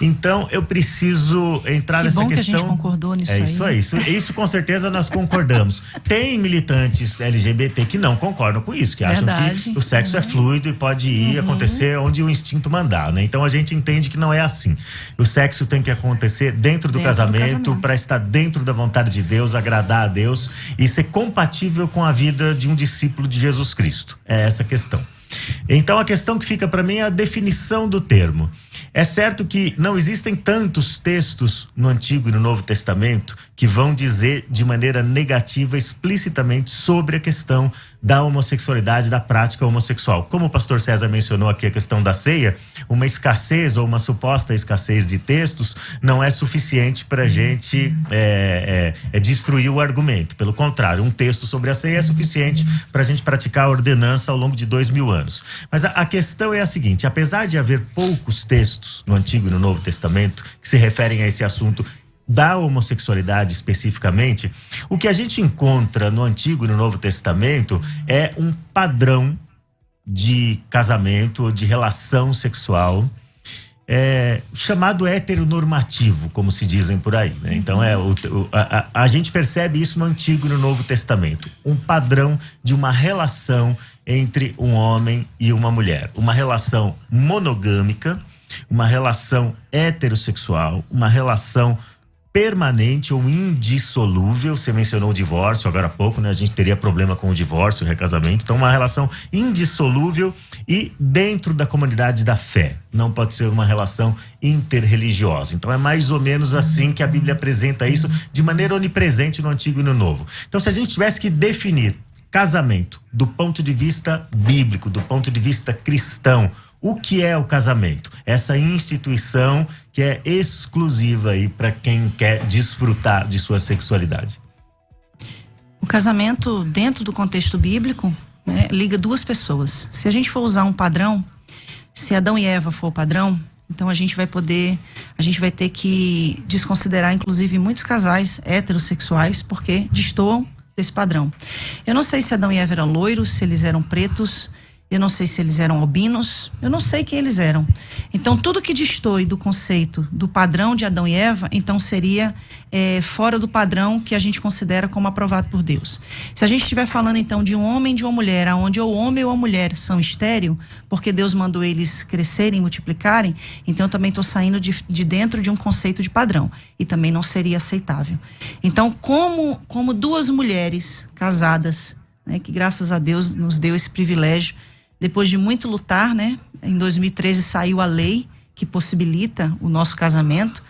Então eu preciso entrar nessa questão. Que a gente concordou nisso aí. Isso com certeza nós concordamos. Tem militantes LGBT que não concordam com isso, que acham que o sexo é fluido e pode ir acontecer onde o instinto mandar, né? Então a gente entende que não é assim. O sexo tem que acontecer dentro do casamento para estar dentro da vontade de Deus, agradar a Deus e ser compatível com a vida de um discípulo de Jesus Cristo. É essa a questão. Então a questão que fica para mim é a definição do termo. É certo que não existem tantos textos no Antigo e no Novo Testamento que vão dizer de maneira negativa explicitamente sobre a questão da homossexualidade, da prática homossexual. Como o pastor César mencionou aqui a questão da ceia, uma escassez ou uma suposta escassez de textos não é suficiente para a gente destruir o argumento. Pelo contrário, um texto sobre a ceia é suficiente para a gente praticar a ordenança ao longo de 2000 anos. Mas a questão é a seguinte: apesar de haver poucos textos no Antigo e no Novo Testamento que se referem a esse assunto da homossexualidade especificamente, o que a gente encontra no Antigo e no Novo Testamento é um padrão de casamento ou de relação sexual chamado heteronormativo, como se dizem por aí, né? Então a gente percebe isso no Antigo e no Novo Testamento, um padrão de uma relação entre um homem e uma mulher, uma relação monogâmica, uma relação heterossexual, uma relação permanente ou indissolúvel. Você mencionou o divórcio agora há pouco, né? A gente teria problema com o divórcio, o recasamento. Então, uma relação indissolúvel e dentro da comunidade da fé. Não pode ser uma relação interreligiosa. Então, é mais ou menos assim que a Bíblia apresenta isso de maneira onipresente no Antigo e no Novo. Então, se a gente tivesse que definir casamento do ponto de vista bíblico, do ponto de vista cristão, o que é o casamento? Essa instituição que é exclusiva aí para quem quer desfrutar de sua sexualidade. O casamento, dentro do contexto bíblico, né, liga duas pessoas. Se a gente for usar um padrão, se Adão e Eva for o padrão, então a gente vai ter que desconsiderar, inclusive, muitos casais heterossexuais, porque destoam desse padrão. Eu não sei se Adão e Eva eram loiros, se eles eram pretos, eu não sei se eles eram albinos, eu não sei quem eles eram. Então, tudo que destoe do conceito, do padrão de Adão e Eva, então seria fora do padrão que a gente considera como aprovado por Deus. Se a gente estiver falando, então, de um homem e de uma mulher, onde o homem ou a mulher são estéril, porque Deus mandou eles crescerem, multiplicarem, então eu também estou saindo de dentro de um conceito de padrão. E também não seria aceitável. Então, como duas mulheres casadas, né, que graças a Deus nos deu esse privilégio, depois de muito lutar, né? Em 2013 saiu a lei que possibilita o nosso casamento.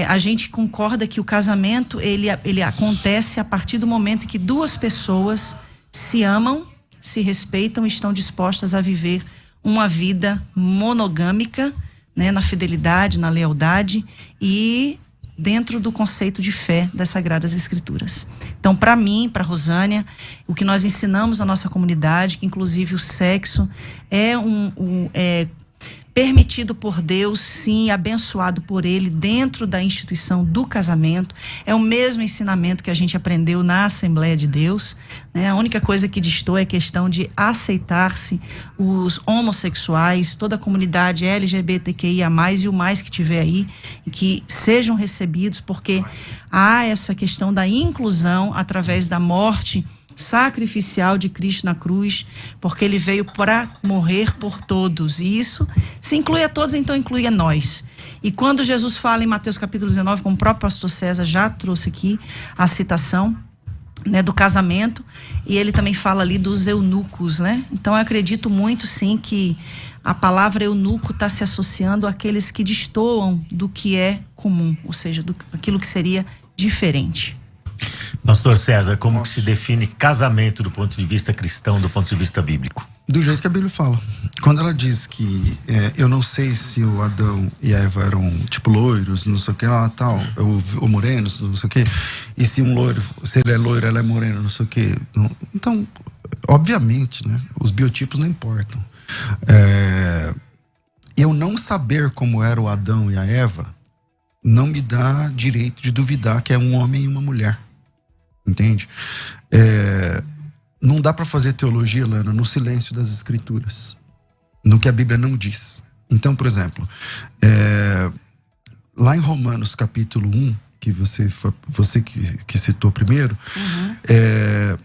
A gente concorda que o casamento, ele acontece a partir do momento em que duas pessoas se amam, se respeitam e estão dispostas a viver uma vida monogâmica, né? Na fidelidade, na lealdade e dentro do conceito de fé das Sagradas Escrituras. Então, para mim, para Rosânia, o que nós ensinamos na nossa comunidade, que inclusive o sexo é permitido por Deus, sim, abençoado por Ele dentro da instituição do casamento. É o mesmo ensinamento que a gente aprendeu na Assembleia de Deus, né? A única coisa que destoa é a questão de aceitar-se os homossexuais, toda a comunidade LGBTQIA+, e o mais que tiver aí, que sejam recebidos, porque há essa questão da inclusão através da morte sacrificial de Cristo na cruz, porque Ele veio para morrer por todos, e isso se inclui a todos, então inclui a nós. E quando Jesus fala em Mateus capítulo 19, como o próprio pastor César já trouxe aqui a citação, né, do casamento, e ele também fala ali dos eunucos, né? Então eu acredito muito sim que a palavra eunuco está se associando àqueles que destoam do que é comum, ou seja, aquilo que seria diferente. Pastor César, como que se define casamento do ponto de vista cristão, do ponto de vista bíblico? Do jeito que a Bíblia fala. Quando ela diz que eu não sei se o Adão e a Eva eram tipo loiros, não sei o que lá, tal, ou morenos, não sei o que, e se um loiro, se ele é loiro, ela é morena, não sei o que. Então, obviamente, né, os biotipos não importam. Eu não saber como era o Adão e a Eva não me dá direito de duvidar que é um homem e uma mulher. Entende? Não dá para fazer teologia, Lana, no silêncio das escrituras, no que a Bíblia não diz. Então, por exemplo, lá em Romanos capítulo 1, que você que citou primeiro,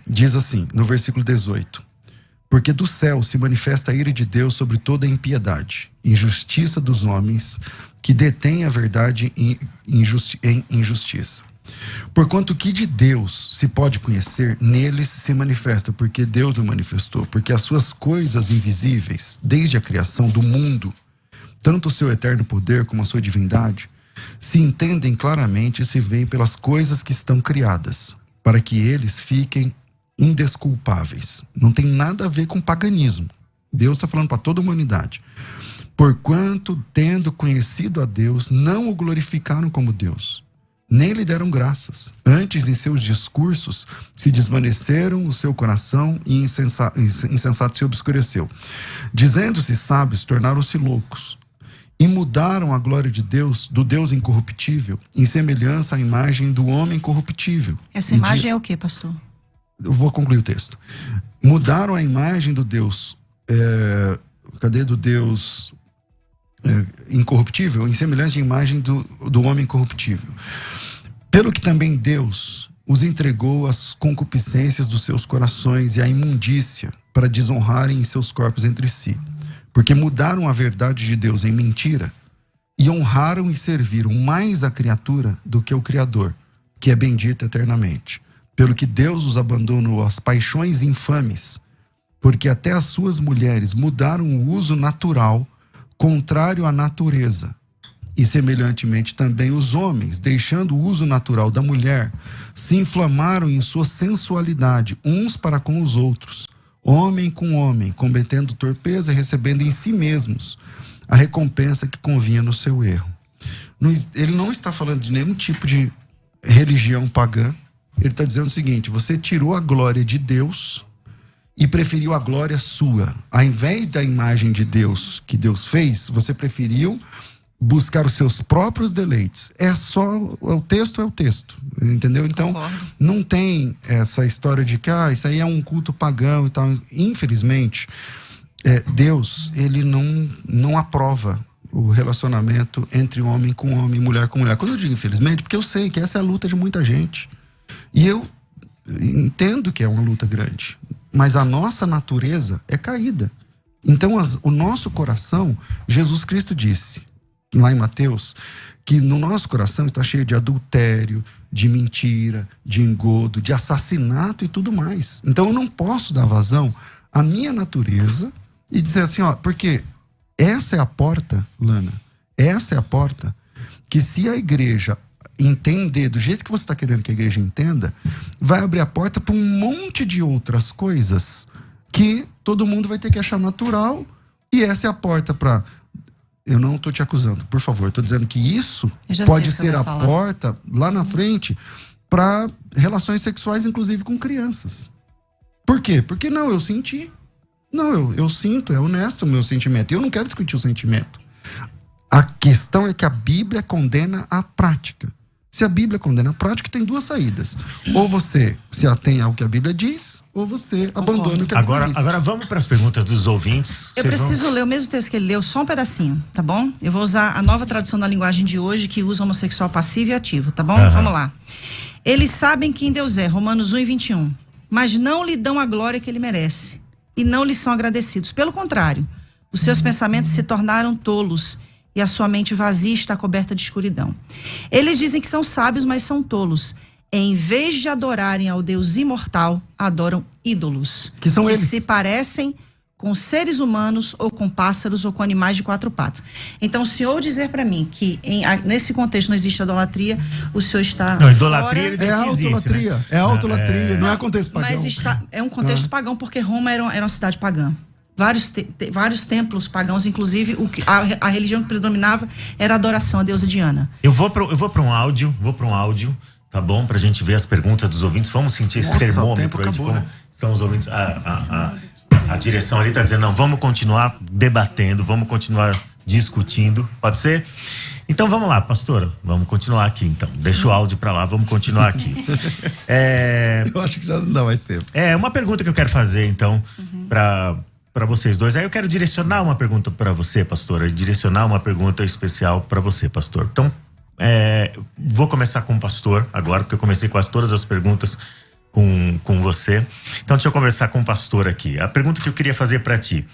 diz assim, no versículo 18: porque do céu se manifesta a ira de Deus sobre toda a impiedade, injustiça dos homens que detêm a verdade em injustiça. Porquanto que de Deus se pode conhecer, neles se manifesta, porque Deus o manifestou. Porque as suas coisas invisíveis, desde a criação do mundo, tanto o seu eterno poder como a sua divindade, se entendem claramente e se veem pelas coisas que estão criadas, para que eles fiquem indesculpáveis. Não tem nada a ver com paganismo. Deus está falando para toda a humanidade. Porquanto, tendo conhecido a Deus, não o glorificaram como Deus, nem lhe deram graças. Antes, em seus discursos, se desvaneceram o seu coração e insensato se obscureceu. Dizendo-se sábios, tornaram-se loucos. E mudaram a glória de Deus, do Deus incorruptível, em semelhança à imagem do homem corruptível. Essa imagem é o quê, pastor? Eu vou concluir o texto. Mudaram a imagem do Deus... do Deus incorruptível, em semelhança à imagem do homem corruptível. Pelo que também Deus os entregou às concupiscências dos seus corações e à imundícia, para desonrarem em seus corpos entre si. Porque mudaram a verdade de Deus em mentira e honraram e serviram mais a criatura do que o Criador, que é bendito eternamente. Pelo que Deus os abandonou às paixões infames, porque até as suas mulheres mudaram o uso natural, contrário à natureza. E semelhantemente também os homens, deixando o uso natural da mulher, se inflamaram em sua sensualidade, uns para com os outros, homem com homem, cometendo torpeza e recebendo em si mesmos a recompensa que convinha no seu erro. Ele não está falando de nenhum tipo de religião pagã. Ele está dizendo o seguinte: você tirou a glória de Deus e preferiu a glória sua. Ao invés da imagem de Deus que Deus fez, você preferiu buscar os seus próprios deleites. O texto é o texto, entendeu? Então, não tem essa história de que isso aí é um culto pagão e tal. Infelizmente, Deus, ele não aprova o relacionamento entre homem com homem, mulher com mulher. Quando eu digo infelizmente, porque eu sei que essa é a luta de muita gente. E eu entendo que é uma luta grande. Mas a nossa natureza é caída. Então, o nosso coração, Jesus Cristo disse, lá em Mateus, que no nosso coração está cheio de adultério, de mentira, de engodo, de assassinato e tudo mais. Então, eu não posso dar vazão à minha natureza e dizer assim, porque essa é a porta, Lana, essa é a porta que, se a igreja entender do jeito que você está querendo que a igreja entenda, vai abrir a porta para um monte de outras coisas que todo mundo vai ter que achar natural, e essa é a porta para... Eu não estou te acusando, por favor, estou dizendo que isso pode ser a porta lá na frente para relações sexuais, inclusive com crianças. Por quê? Porque eu senti. Eu sinto, é honesto o meu sentimento, e eu não quero discutir o sentimento. A questão é que a Bíblia condena a prática. Se a Bíblia condena a prática, tem duas saídas. Ou você se atém ao que a Bíblia diz, ou você abandona o que a Bíblia diz. Agora vamos para as perguntas dos ouvintes. Eu preciso ler o mesmo texto que ele leu, só um pedacinho, tá bom? Eu vou usar a nova tradução da linguagem de hoje, que usa homossexual passivo e ativo, tá bom? Vamos lá. Eles sabem quem Deus é, Romanos 1:21. Mas não lhe dão a glória que ele merece. E não lhe são agradecidos. Pelo contrário, os seus pensamentos se tornaram tolos, e a sua mente vazia está coberta de escuridão. Eles dizem que são sábios, mas são tolos. Em vez de adorarem ao Deus imortal, adoram ídolos. Que são eles. Se parecem com seres humanos ou com pássaros ou com animais de 4 patas. Então, o senhor dizer para mim que nesse contexto não existe idolatria, o senhor está Não, idolatria ele diz É que existe, autolatria, né? é autolatria, não é contexto pagão. Mas é um contexto pagão, porque Roma era uma cidade pagã. Vários templos pagãos, inclusive a religião que predominava era a adoração à deusa Diana. Eu vou para um áudio, tá bom? Pra gente ver as perguntas dos ouvintes. Vamos sentir esse termômetro aí de como estão os ouvintes. A direção ali tá dizendo, não, vamos continuar debatendo, vamos continuar discutindo. Pode ser? Então vamos lá, pastora. Vamos continuar aqui, então. Deixa o áudio pra lá, vamos continuar aqui. Eu acho que já não dá mais tempo. Uma pergunta que eu quero fazer, então, para vocês dois. Aí eu quero direcionar uma pergunta para você, pastora, e direcionar uma pergunta especial para você, pastor. Então, vou começar com o pastor agora, porque eu comecei quase todas as perguntas com você. Então, deixa eu conversar com o pastor aqui. A pergunta que eu queria fazer para ti: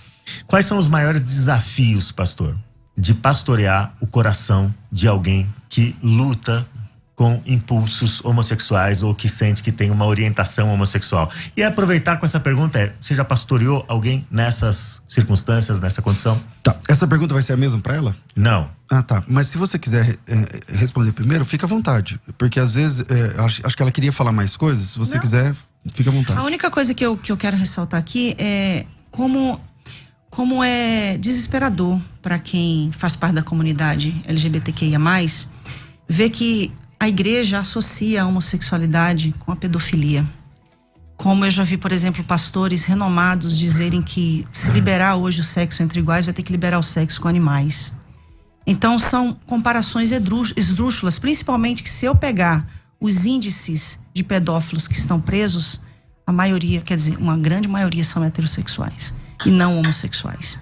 quais são os maiores desafios, pastor, de pastorear o coração de alguém que luta com impulsos homossexuais ou que sente que tem uma orientação homossexual? E aproveitar com essa pergunta você já pastoreou alguém nessas circunstâncias, nessa condição? Tá, essa pergunta vai ser a mesma para ela? Não. Ah, tá. Mas se você quiser responder primeiro, fica à vontade. Porque às vezes, acho que ela queria falar mais coisas. Se você quiser, fica à vontade. A única coisa que eu quero ressaltar aqui é como é desesperador para quem faz parte da comunidade LGBTQIA+, ver que a igreja associa a homossexualidade com a pedofilia. Como eu já vi, por exemplo, pastores renomados dizerem que se liberar hoje o sexo entre iguais, vai ter que liberar o sexo com animais. Então são comparações esdrúxulas, principalmente que se eu pegar os índices de pedófilos que estão presos, a maioria, quer dizer, uma grande maioria são heterossexuais e não homossexuais.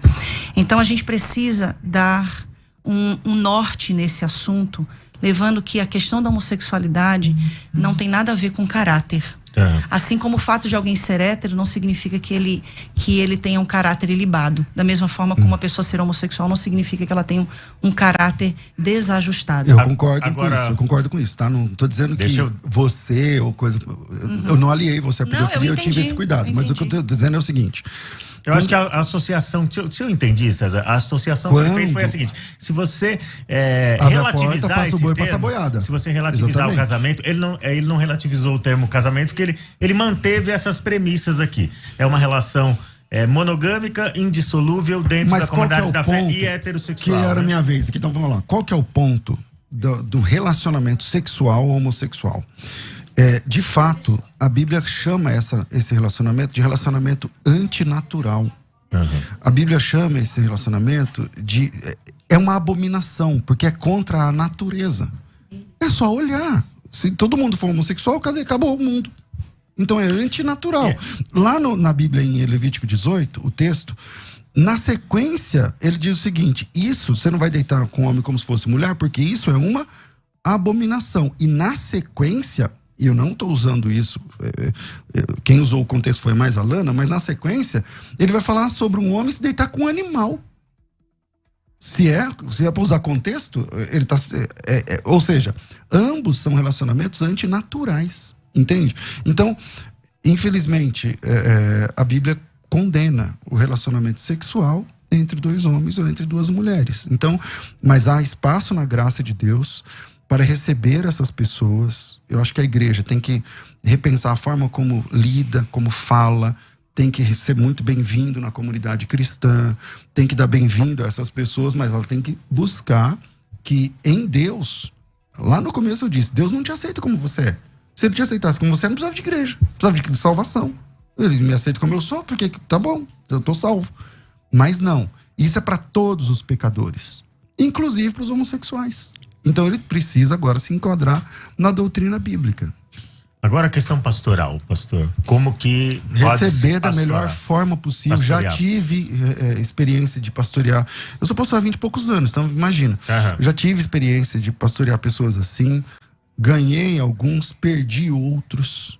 Então a gente precisa dar um norte nesse assunto, levando que a questão da homossexualidade não tem nada a ver com caráter. Assim como o fato de alguém ser hétero não significa que ele tenha um caráter ilibado. Da mesma forma como uma pessoa ser homossexual não significa que ela tenha um caráter desajustado. Eu concordo com isso, tá? Não tô dizendo que você ou coisa... Eu não aliei você à pedofilia, eu tive esse cuidado. Mas o que eu tô dizendo é o seguinte... Eu acho que a associação, se eu entendi, César, a associação que ele fez foi a seguinte: se você relativizar esse termo, se você relativizar o casamento, ele não relativizou o termo casamento, porque ele manteve essas premissas aqui. É uma relação monogâmica, indissolúvel dentro da comunidade da fé e heterossexual. Que era a minha vez aqui, então vamos lá. Qual que é o ponto do relacionamento sexual homossexual? De fato, a Bíblia chama esse relacionamento de relacionamento antinatural. A Bíblia chama esse relacionamento de... É uma abominação, porque é contra a natureza. É só olhar. Se todo mundo for homossexual, acabou o mundo. Então é antinatural. Lá na Bíblia, em Levítico 18, o texto, na sequência, ele diz o seguinte: isso, você não vai deitar com o homem como se fosse mulher, porque isso é uma abominação. E na sequência... E eu não estou usando isso, quem usou o contexto foi mais a Lana, mas na sequência, ele vai falar sobre um homem se deitar com um animal. Se é para usar contexto, ele tá, ou seja, ambos são relacionamentos antinaturais, entende? Então, infelizmente, a Bíblia condena o relacionamento sexual entre 2 homens ou entre 2 mulheres. Então, mas há espaço na graça de Deus para receber essas pessoas. Eu acho que a igreja tem que repensar a forma como lida, como fala, tem que ser muito bem-vindo na comunidade cristã, tem que dar bem-vindo a essas pessoas, mas ela tem que buscar que em Deus, lá no começo eu disse, Deus não te aceita como você é. Se ele te aceitasse como você é, não precisava de igreja, precisava de salvação. Ele me aceita como eu sou, porque tá bom, eu tô salvo. Mas não, isso é para todos os pecadores, inclusive para os homossexuais. Então ele precisa agora se enquadrar na doutrina bíblica. Agora a questão pastoral, pastor. Como que receber da melhor forma possível. Já tive experiência de pastorear. Eu sou pastor há 20 e poucos anos, então imagina. Já tive experiência de pastorear pessoas assim. Ganhei alguns, perdi outros.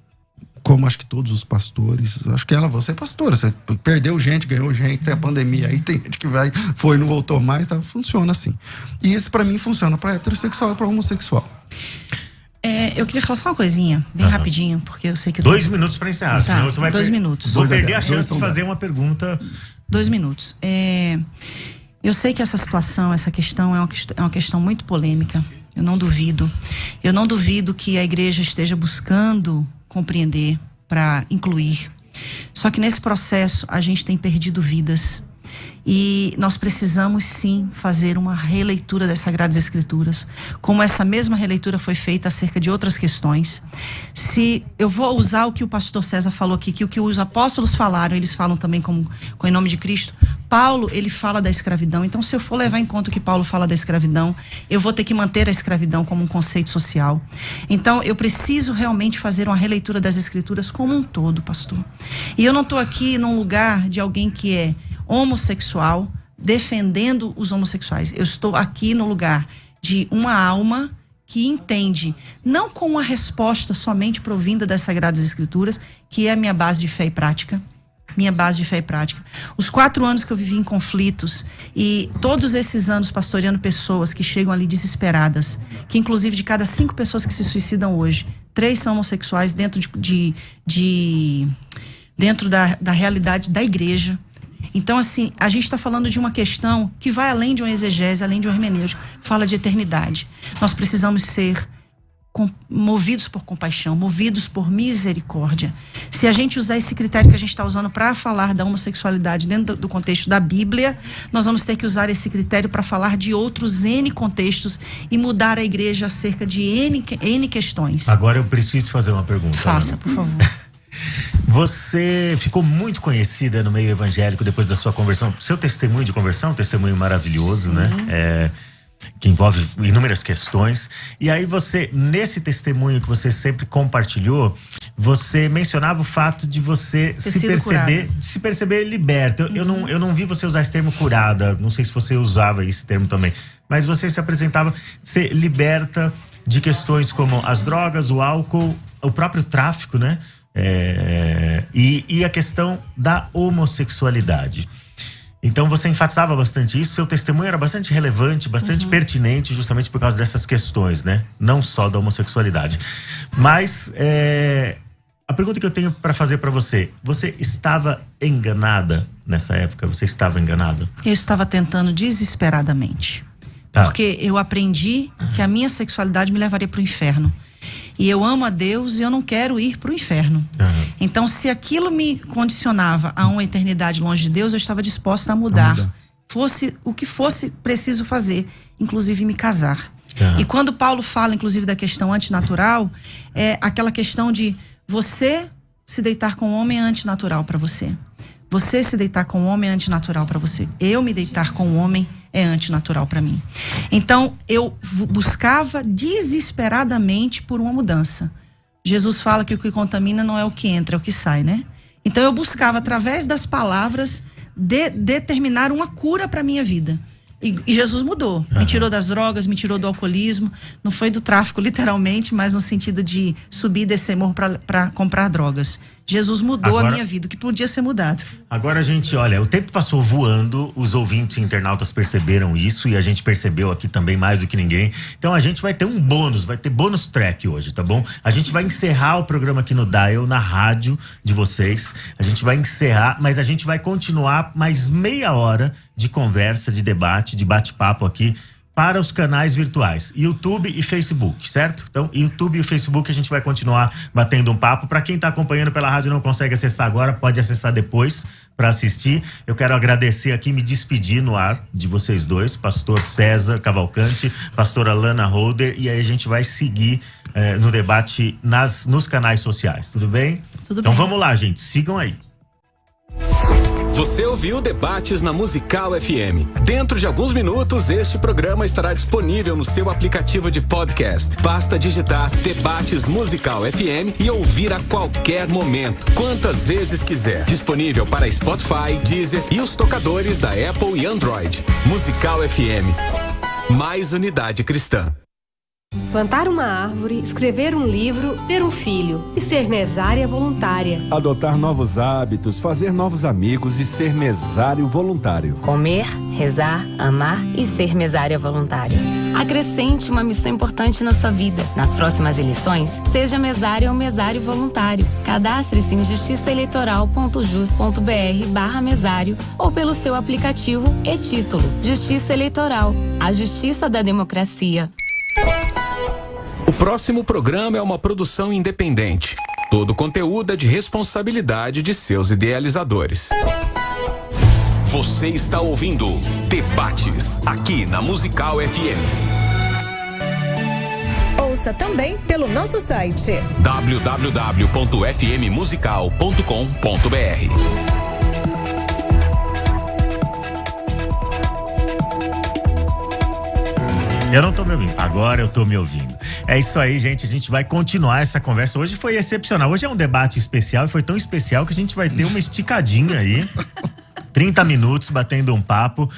Como acho que todos os pastores. Acho que você é pastora. Você perdeu gente, ganhou gente. Tem a pandemia aí, tem gente que foi, não voltou mais. Tá? Funciona assim. E isso pra mim funciona pra heterossexual e pra homossexual. Eu queria falar só uma coisinha, bem rapidinho, porque eu sei que... 2 minutos pra encerrar, senão você vai... 2 minutos. Vou perder a chance de fazer uma pergunta 2 minutos. Eu sei que essa situação, essa questão é uma questão muito polêmica. Eu não duvido que a igreja esteja buscando compreender para incluir. Só que nesse processo a gente tem perdido vidas. E nós precisamos sim fazer uma releitura das Sagradas Escrituras, como essa mesma releitura foi feita acerca de outras questões. Se eu vou usar o que o pastor César falou aqui, que o que os apóstolos falaram, eles falam também com em nome de Cristo. Paulo, ele fala da escravidão. Então, se eu for levar em conta o que Paulo fala da escravidão, eu vou ter que manter a escravidão como um conceito social. Então, eu preciso realmente fazer uma releitura das Escrituras como um todo, pastor. E eu não estou aqui num lugar de alguém que é homossexual, defendendo os homossexuais. Eu estou aqui no lugar de uma alma que entende, não com uma resposta somente provinda das Sagradas Escrituras, que é a minha base de fé e prática. Os 4 anos que eu vivi em conflitos e todos esses anos pastoreando pessoas que chegam ali desesperadas, que inclusive de cada 5 pessoas que se suicidam hoje, 3 são homossexuais dentro dentro da realidade da igreja. Então, assim, a gente está falando de uma questão que vai além de uma exegese, além de um hermenêutico, fala de eternidade. Nós precisamos ser movidos por compaixão, movidos por misericórdia. Se a gente usar esse critério que a gente está usando para falar da homossexualidade dentro do contexto da Bíblia, nós vamos ter que usar esse critério para falar de outros N contextos e mudar a igreja acerca de N questões. Agora eu preciso fazer uma pergunta. Faça, por favor. Você ficou muito conhecida no meio evangélico depois da sua conversão. Seu testemunho de conversão, um testemunho maravilhoso, né? Que envolve inúmeras questões. E aí você, nesse testemunho que você sempre compartilhou, você mencionava o fato de você se perceber liberta. Eu não vi você usar esse termo curada, não sei se você usava esse termo também, mas você se apresentava ser liberta de questões como as drogas, o álcool, o próprio tráfico, né? E a questão da homossexualidade. Então você enfatizava bastante isso, seu testemunho era bastante relevante, bastante pertinente, justamente por causa dessas questões, né? Não só da homossexualidade. Mas a pergunta que eu tenho para fazer para você estava enganada nessa época? Você estava enganada? Eu estava tentando desesperadamente. Porque eu aprendi que a minha sexualidade me levaria para o inferno. E eu amo a Deus e eu não quero ir para o inferno. Então, se aquilo me condicionava a uma eternidade longe de Deus, eu estava disposta a mudar. Fosse o que fosse preciso fazer, inclusive me casar. E quando Paulo fala, inclusive, da questão antinatural, é aquela questão de você se deitar com um homem é antinatural para você. Você se deitar com um homem é antinatural para você. Eu me deitar com um homem é antinatural para mim. Então, eu buscava desesperadamente por uma mudança. Jesus fala que o que contamina não é o que entra, é o que sai, né? Então, eu buscava, através das palavras, determinar uma cura para minha vida. E Jesus mudou. Me tirou das drogas, me tirou do alcoolismo. Não foi do tráfico, literalmente, mas no sentido de subir e descer morro para comprar drogas. Jesus mudou a minha vida, o que podia ser mudado. Agora, gente, olha, o tempo passou voando, os ouvintes e internautas perceberam isso e a gente percebeu aqui também mais do que ninguém. Então a gente vai ter um bônus, vai ter bônus track hoje, tá bom? A gente vai encerrar o programa aqui no Dial, na rádio de vocês. A gente vai encerrar, mas a gente vai continuar mais meia hora de conversa, de debate, de bate-papo aqui para os canais virtuais, YouTube e Facebook, certo? Então, YouTube e Facebook a gente vai continuar batendo um papo. Para quem está acompanhando pela rádio e não consegue acessar agora, pode acessar depois para assistir. Eu quero agradecer aqui, me despedir no ar de vocês dois, pastor César Cavalcante, pastora Lana Holder, e aí a gente vai seguir no debate nos canais sociais, tudo bem? Tudo bem. Então vamos lá, gente, sigam aí. Você ouviu Debates na Musical FM. Dentro de alguns minutos, este programa estará disponível no seu aplicativo de podcast. Basta digitar Debates Musical FM e ouvir a qualquer momento, quantas vezes quiser. Disponível para Spotify, Deezer e os tocadores da Apple e Android. Musical FM. Mais unidade cristã. Plantar uma árvore, escrever um livro, ter um filho e ser mesária voluntária. Adotar novos hábitos, fazer novos amigos e ser mesário voluntário. Comer, rezar, amar e ser mesária voluntária. Acrescente uma missão importante na sua vida. Nas próximas eleições, seja mesária ou mesário voluntário. Cadastre-se em justiçaeleitoral.jus.br/mesário ou pelo seu aplicativo e título. Justiça Eleitoral, a justiça da democracia. O próximo programa é uma produção independente. Todo conteúdo é de responsabilidade de seus idealizadores. Você está ouvindo Debates, aqui na Musical FM. Ouça também pelo nosso site www.fmmusical.com.br. Eu não tô me ouvindo. Agora eu tô me ouvindo. É isso aí, gente. A gente vai continuar essa conversa. Hoje foi excepcional. Hoje é um debate especial e foi tão especial que a gente vai ter uma esticadinha aí. 30 minutos batendo um papo.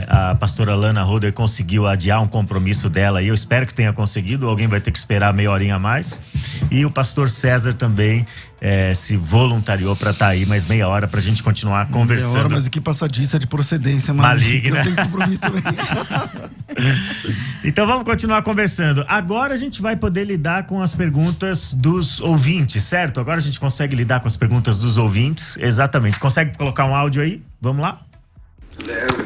A pastora Lana Roder conseguiu adiar um compromisso dela e eu espero que tenha conseguido. Alguém vai ter que esperar meia horinha a mais. E o pastor César também se voluntariou para estar aí mais meia hora pra gente continuar conversando. Meia hora, mas o que passadiça de procedência maligna. Eu tenho compromisso também. Então vamos continuar conversando. Agora a gente vai poder lidar com as perguntas dos ouvintes, certo? Agora a gente consegue lidar com as perguntas dos ouvintes. Exatamente. Consegue colocar um áudio aí? Vamos lá?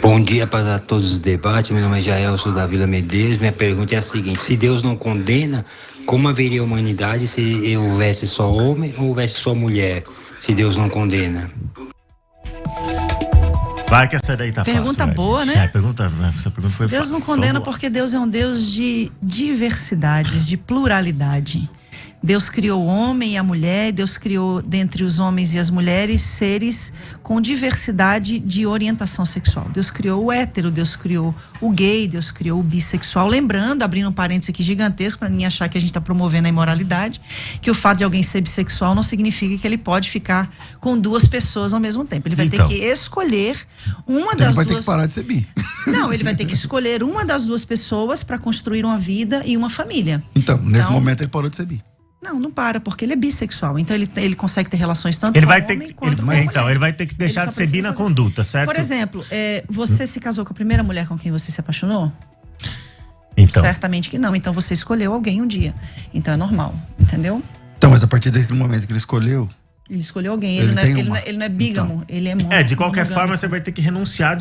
Bom dia para todos os debates. Meu nome é Jael, sou da Vila Medeiros. Minha pergunta é a seguinte: se Deus não condena, como haveria humanidade se houvesse só homem ou houvesse só mulher? Se Deus não condena. Vai que essa daí tá pergunta fácil. Boa, né? Essa pergunta foi Deus fácil. não condena porque Deus é um Deus de diversidades, de pluralidade. Deus criou o homem e a mulher, Deus criou dentre os homens e as mulheres seres com diversidade de orientação sexual. Deus criou o hétero, Deus criou o gay, Deus criou o bissexual. Lembrando, abrindo um parênteses aqui gigantesco para ninguém achar que a gente está promovendo a imoralidade, que o fato de alguém ser bissexual não significa que ele pode ficar com duas pessoas ao mesmo tempo. Ele vai ter que escolher uma das duas. Ele vai ter que parar de ser bi. Não, ele vai ter que escolher uma das duas pessoas para construir uma vida e uma família. Então, nesse momento ele parou de ser bi. Não para, porque ele é bissexual. Então ele consegue ter relações tanto com o homem quanto com a mulher. Então, ele vai ter que deixar de ser bi na conduta, certo? Por exemplo, você se casou com a primeira mulher com quem você se apaixonou? Então. Certamente que não. Então você escolheu alguém um dia. Então é normal, entendeu? Então, mas a partir daquele momento que ele escolheu... Ele escolheu alguém, ele não é bígamo, então, ele é monogâmico. De qualquer forma, você vai ter que renunciar,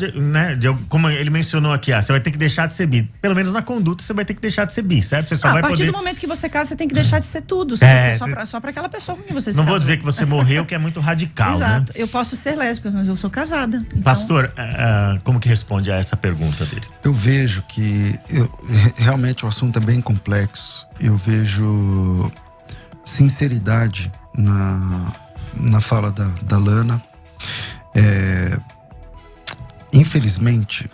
como ele mencionou aqui, você vai ter que deixar de ser bi. Pelo menos na conduta, você vai ter que deixar de ser bi, certo? Você só vai a partir poder... do momento que você casa, você tem que deixar de ser tudo. Você tem que ser só pra aquela pessoa com quem você se Não casou. vou dizer que você morreu, que é muito radical, Exato. né? Eu posso ser lésbica, mas eu sou casada. Então... Pastor, como que responde a essa pergunta dele? Eu vejo que realmente o assunto é bem complexo. Eu vejo sinceridade na fala da Lana. Infelizmente,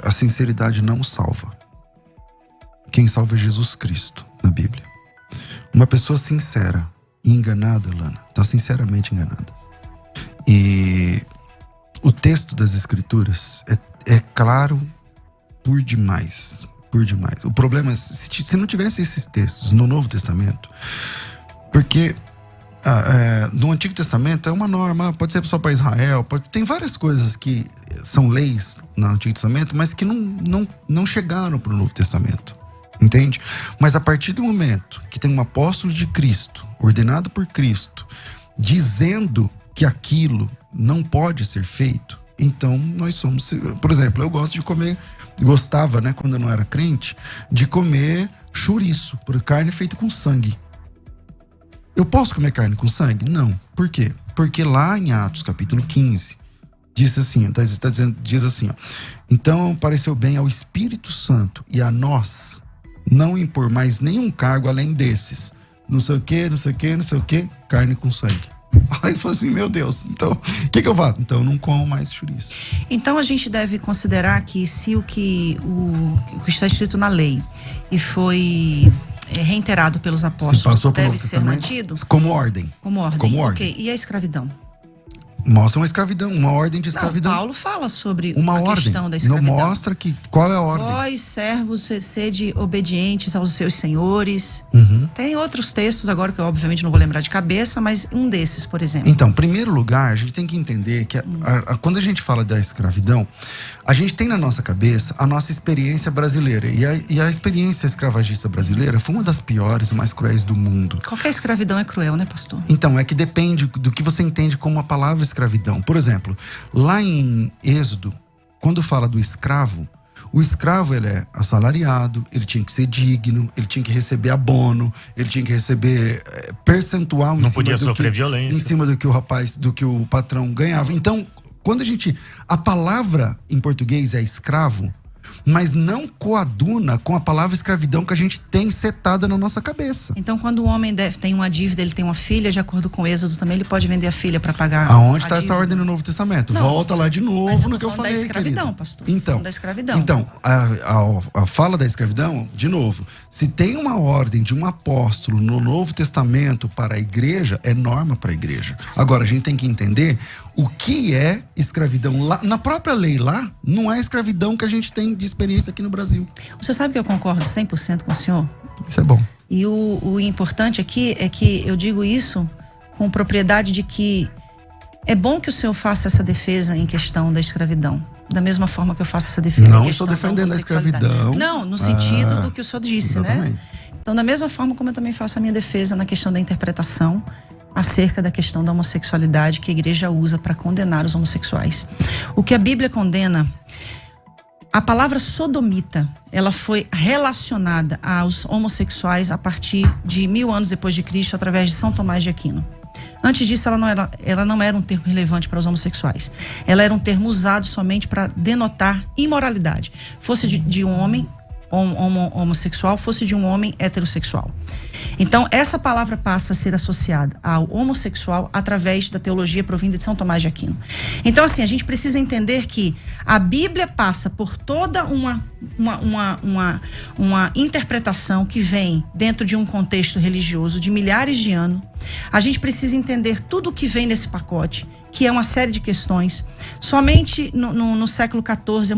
a sinceridade não salva. Quem salva é Jesus Cristo, na Bíblia. Uma pessoa sincera e enganada, Lana, está sinceramente enganada. E o texto das Escrituras é claro por demais. Por demais. O problema é se não tivesse esses textos no Novo Testamento, porque no Antigo Testamento é uma norma, pode ser só para Israel, tem várias coisas que são leis no Antigo Testamento, mas que não chegaram para o Novo Testamento, entende? Mas a partir do momento que tem um apóstolo de Cristo, ordenado por Cristo, dizendo que aquilo não pode ser feito, então nós somos... Por exemplo, eu gostava, né, quando eu não era crente, de comer chouriço, por carne feita com sangue. Eu posso comer carne com sangue? Não. Por quê? Porque lá em Atos, capítulo 15, diz assim, diz assim, ó, então pareceu bem ao Espírito Santo e a nós não impor mais nenhum cargo além desses. Não sei o que, carne com sangue. Aí eu falei assim, meu Deus, então, o que eu faço? Então eu não como mais chouriço. Então a gente deve considerar que se o que está escrito na lei e foi reiterado pelos apóstolos deve ser mantido? Como ordem. Como ordem. Ok, e a escravidão? Mostra uma escravidão, uma ordem de escravidão. Não, Paulo fala sobre uma ordem. Questão da escravidão. Não mostra qual é a ordem. Vós, servos, sede obedientes aos seus senhores. Tem outros textos agora que eu obviamente não vou lembrar de cabeça, mas um desses, por exemplo. Então, em primeiro lugar, a gente tem que entender que quando a gente fala da escravidão, a gente tem na nossa cabeça a nossa experiência brasileira. E a experiência escravagista brasileira foi uma das piores e mais cruéis do mundo. Qualquer escravidão é cruel, né, pastor? Então, é que depende do que você entende como a palavra escravidão. Por exemplo, lá em Êxodo, quando fala do escravo, o escravo, ele é assalariado, ele tinha que ser digno, ele tinha que receber abono, ele tinha que receber percentual não podia sofrer violência em cima do que o patrão ganhava. Então, quando a palavra em português é escravo, mas não coaduna com a palavra escravidão que a gente tem setada na nossa cabeça. Então, quando o homem tem uma dívida, ele tem uma filha, de acordo com o Êxodo também, ele pode vender a filha para pagar. Aonde está essa ordem no Novo Testamento? Não, volta lá de novo no que eu falei, da escravidão, querido. pastor. Então, da escravidão. Então, a fala da escravidão, de novo, se tem uma ordem de um apóstolo no Novo Testamento para a igreja, é norma para a igreja. Agora, a gente tem que entender o que é escravidão. Lá, na própria lei lá, não é a escravidão que a gente tem de experiência aqui no Brasil. O senhor sabe que eu concordo 100% com o senhor? Isso é bom. E o importante aqui é que eu digo isso com propriedade de que é bom que o senhor faça essa defesa em questão da escravidão. Da mesma forma que eu faço essa defesa não em questão estou defendendo da a escravidão. Não, no sentido do que o senhor disse, exatamente. Né? Então, da mesma forma como eu também faço a minha defesa na questão da interpretação acerca da questão da homossexualidade que a igreja usa para condenar os homossexuais. O que a Bíblia condena, a palavra sodomita, ela foi relacionada aos homossexuais a partir de 1000 anos depois de Cristo, através de São Tomás de Aquino. Antes disso, ela não era um termo relevante para os homossexuais. Ela era um termo usado somente para denotar imoralidade. Fosse de um homem homossexual, fosse de um homem heterossexual. Então, essa palavra passa a ser associada ao homossexual através da teologia provinda de São Tomás de Aquino. Então, assim, a gente precisa entender que a Bíblia passa por toda uma interpretação que vem dentro de um contexto religioso de milhares de anos. A gente precisa entender tudo o que vem nesse pacote, que é uma série de questões. Somente no século XIV,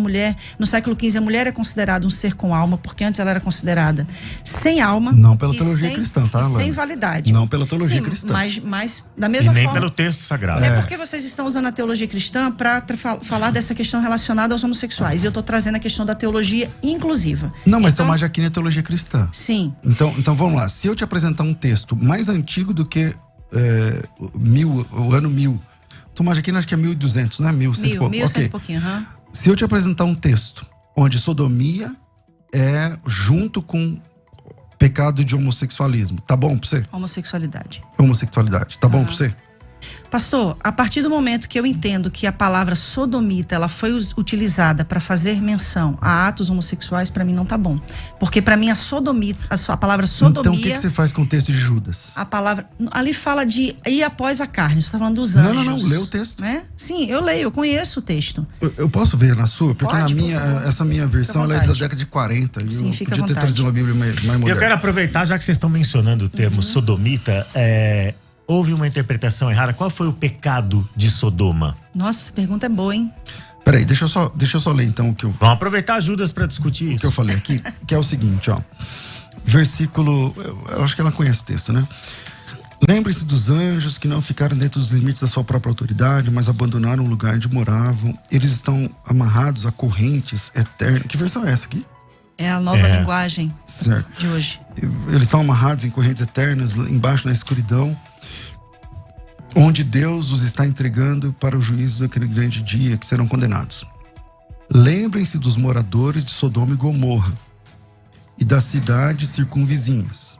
no século XV, a mulher é considerada um ser com alma, porque antes ela era considerada sem alma. Não pela teologia cristã, tá? Sem validade. Não pela teologia cristã. Mas da mesma forma. E nem pelo texto sagrado. É porque vocês estão usando a teologia cristã para falar dessa questão relacionada aos homossexuais. E eu estou trazendo a questão da teologia inclusiva. Não, mas Tomás de Aquino é teologia cristã. Sim. Então vamos lá. Se eu te apresentar um texto mais antigo do que o ano 1000, Tomás de Aquino acho que é 1200, né? 1100 e pouco. 1100 e pouquinho, Se eu te apresentar um texto onde sodomia é junto com pecado de homossexualismo, tá bom pra você? Homossexualidade, tá bom pra você? Pastor, a partir do momento que eu entendo que a palavra sodomita, ela foi utilizada para fazer menção a atos homossexuais, para mim não tá bom. Porque para mim a palavra sodomia... Então o que você faz com o texto de Judas? A palavra... Ali fala de ir após a carne, você tá falando dos anjos. Não, lê o texto. Né? Sim, eu leio, eu conheço o texto. Eu posso ver na sua? Porque Pode, essa minha versão ela é da década de 40. Sim, fica à vontade. Podia ter trazido uma Bíblia mais moderna. Eu quero aproveitar, já que vocês estão mencionando o termo sodomita, houve uma interpretação errada. Qual foi o pecado de Sodoma? Nossa, essa pergunta é boa, hein? Peraí, deixa eu só ler então o que eu... Vamos aproveitar Judas para discutir isso. O que eu falei aqui, que é o seguinte, ó. Versículo... Eu acho que ela conhece o texto, né? Lembre-se dos anjos que não ficaram dentro dos limites da sua própria autoridade, mas abandonaram o lugar onde moravam. Eles estão amarrados a correntes eternas. Que versão é essa aqui? É a nova linguagem de hoje. Eles estão amarrados em correntes eternas, embaixo na escuridão, onde Deus os está entregando para o juízo daquele grande dia, que serão condenados. Lembrem-se dos moradores de Sodoma e Gomorra e das cidades circunvizinhas.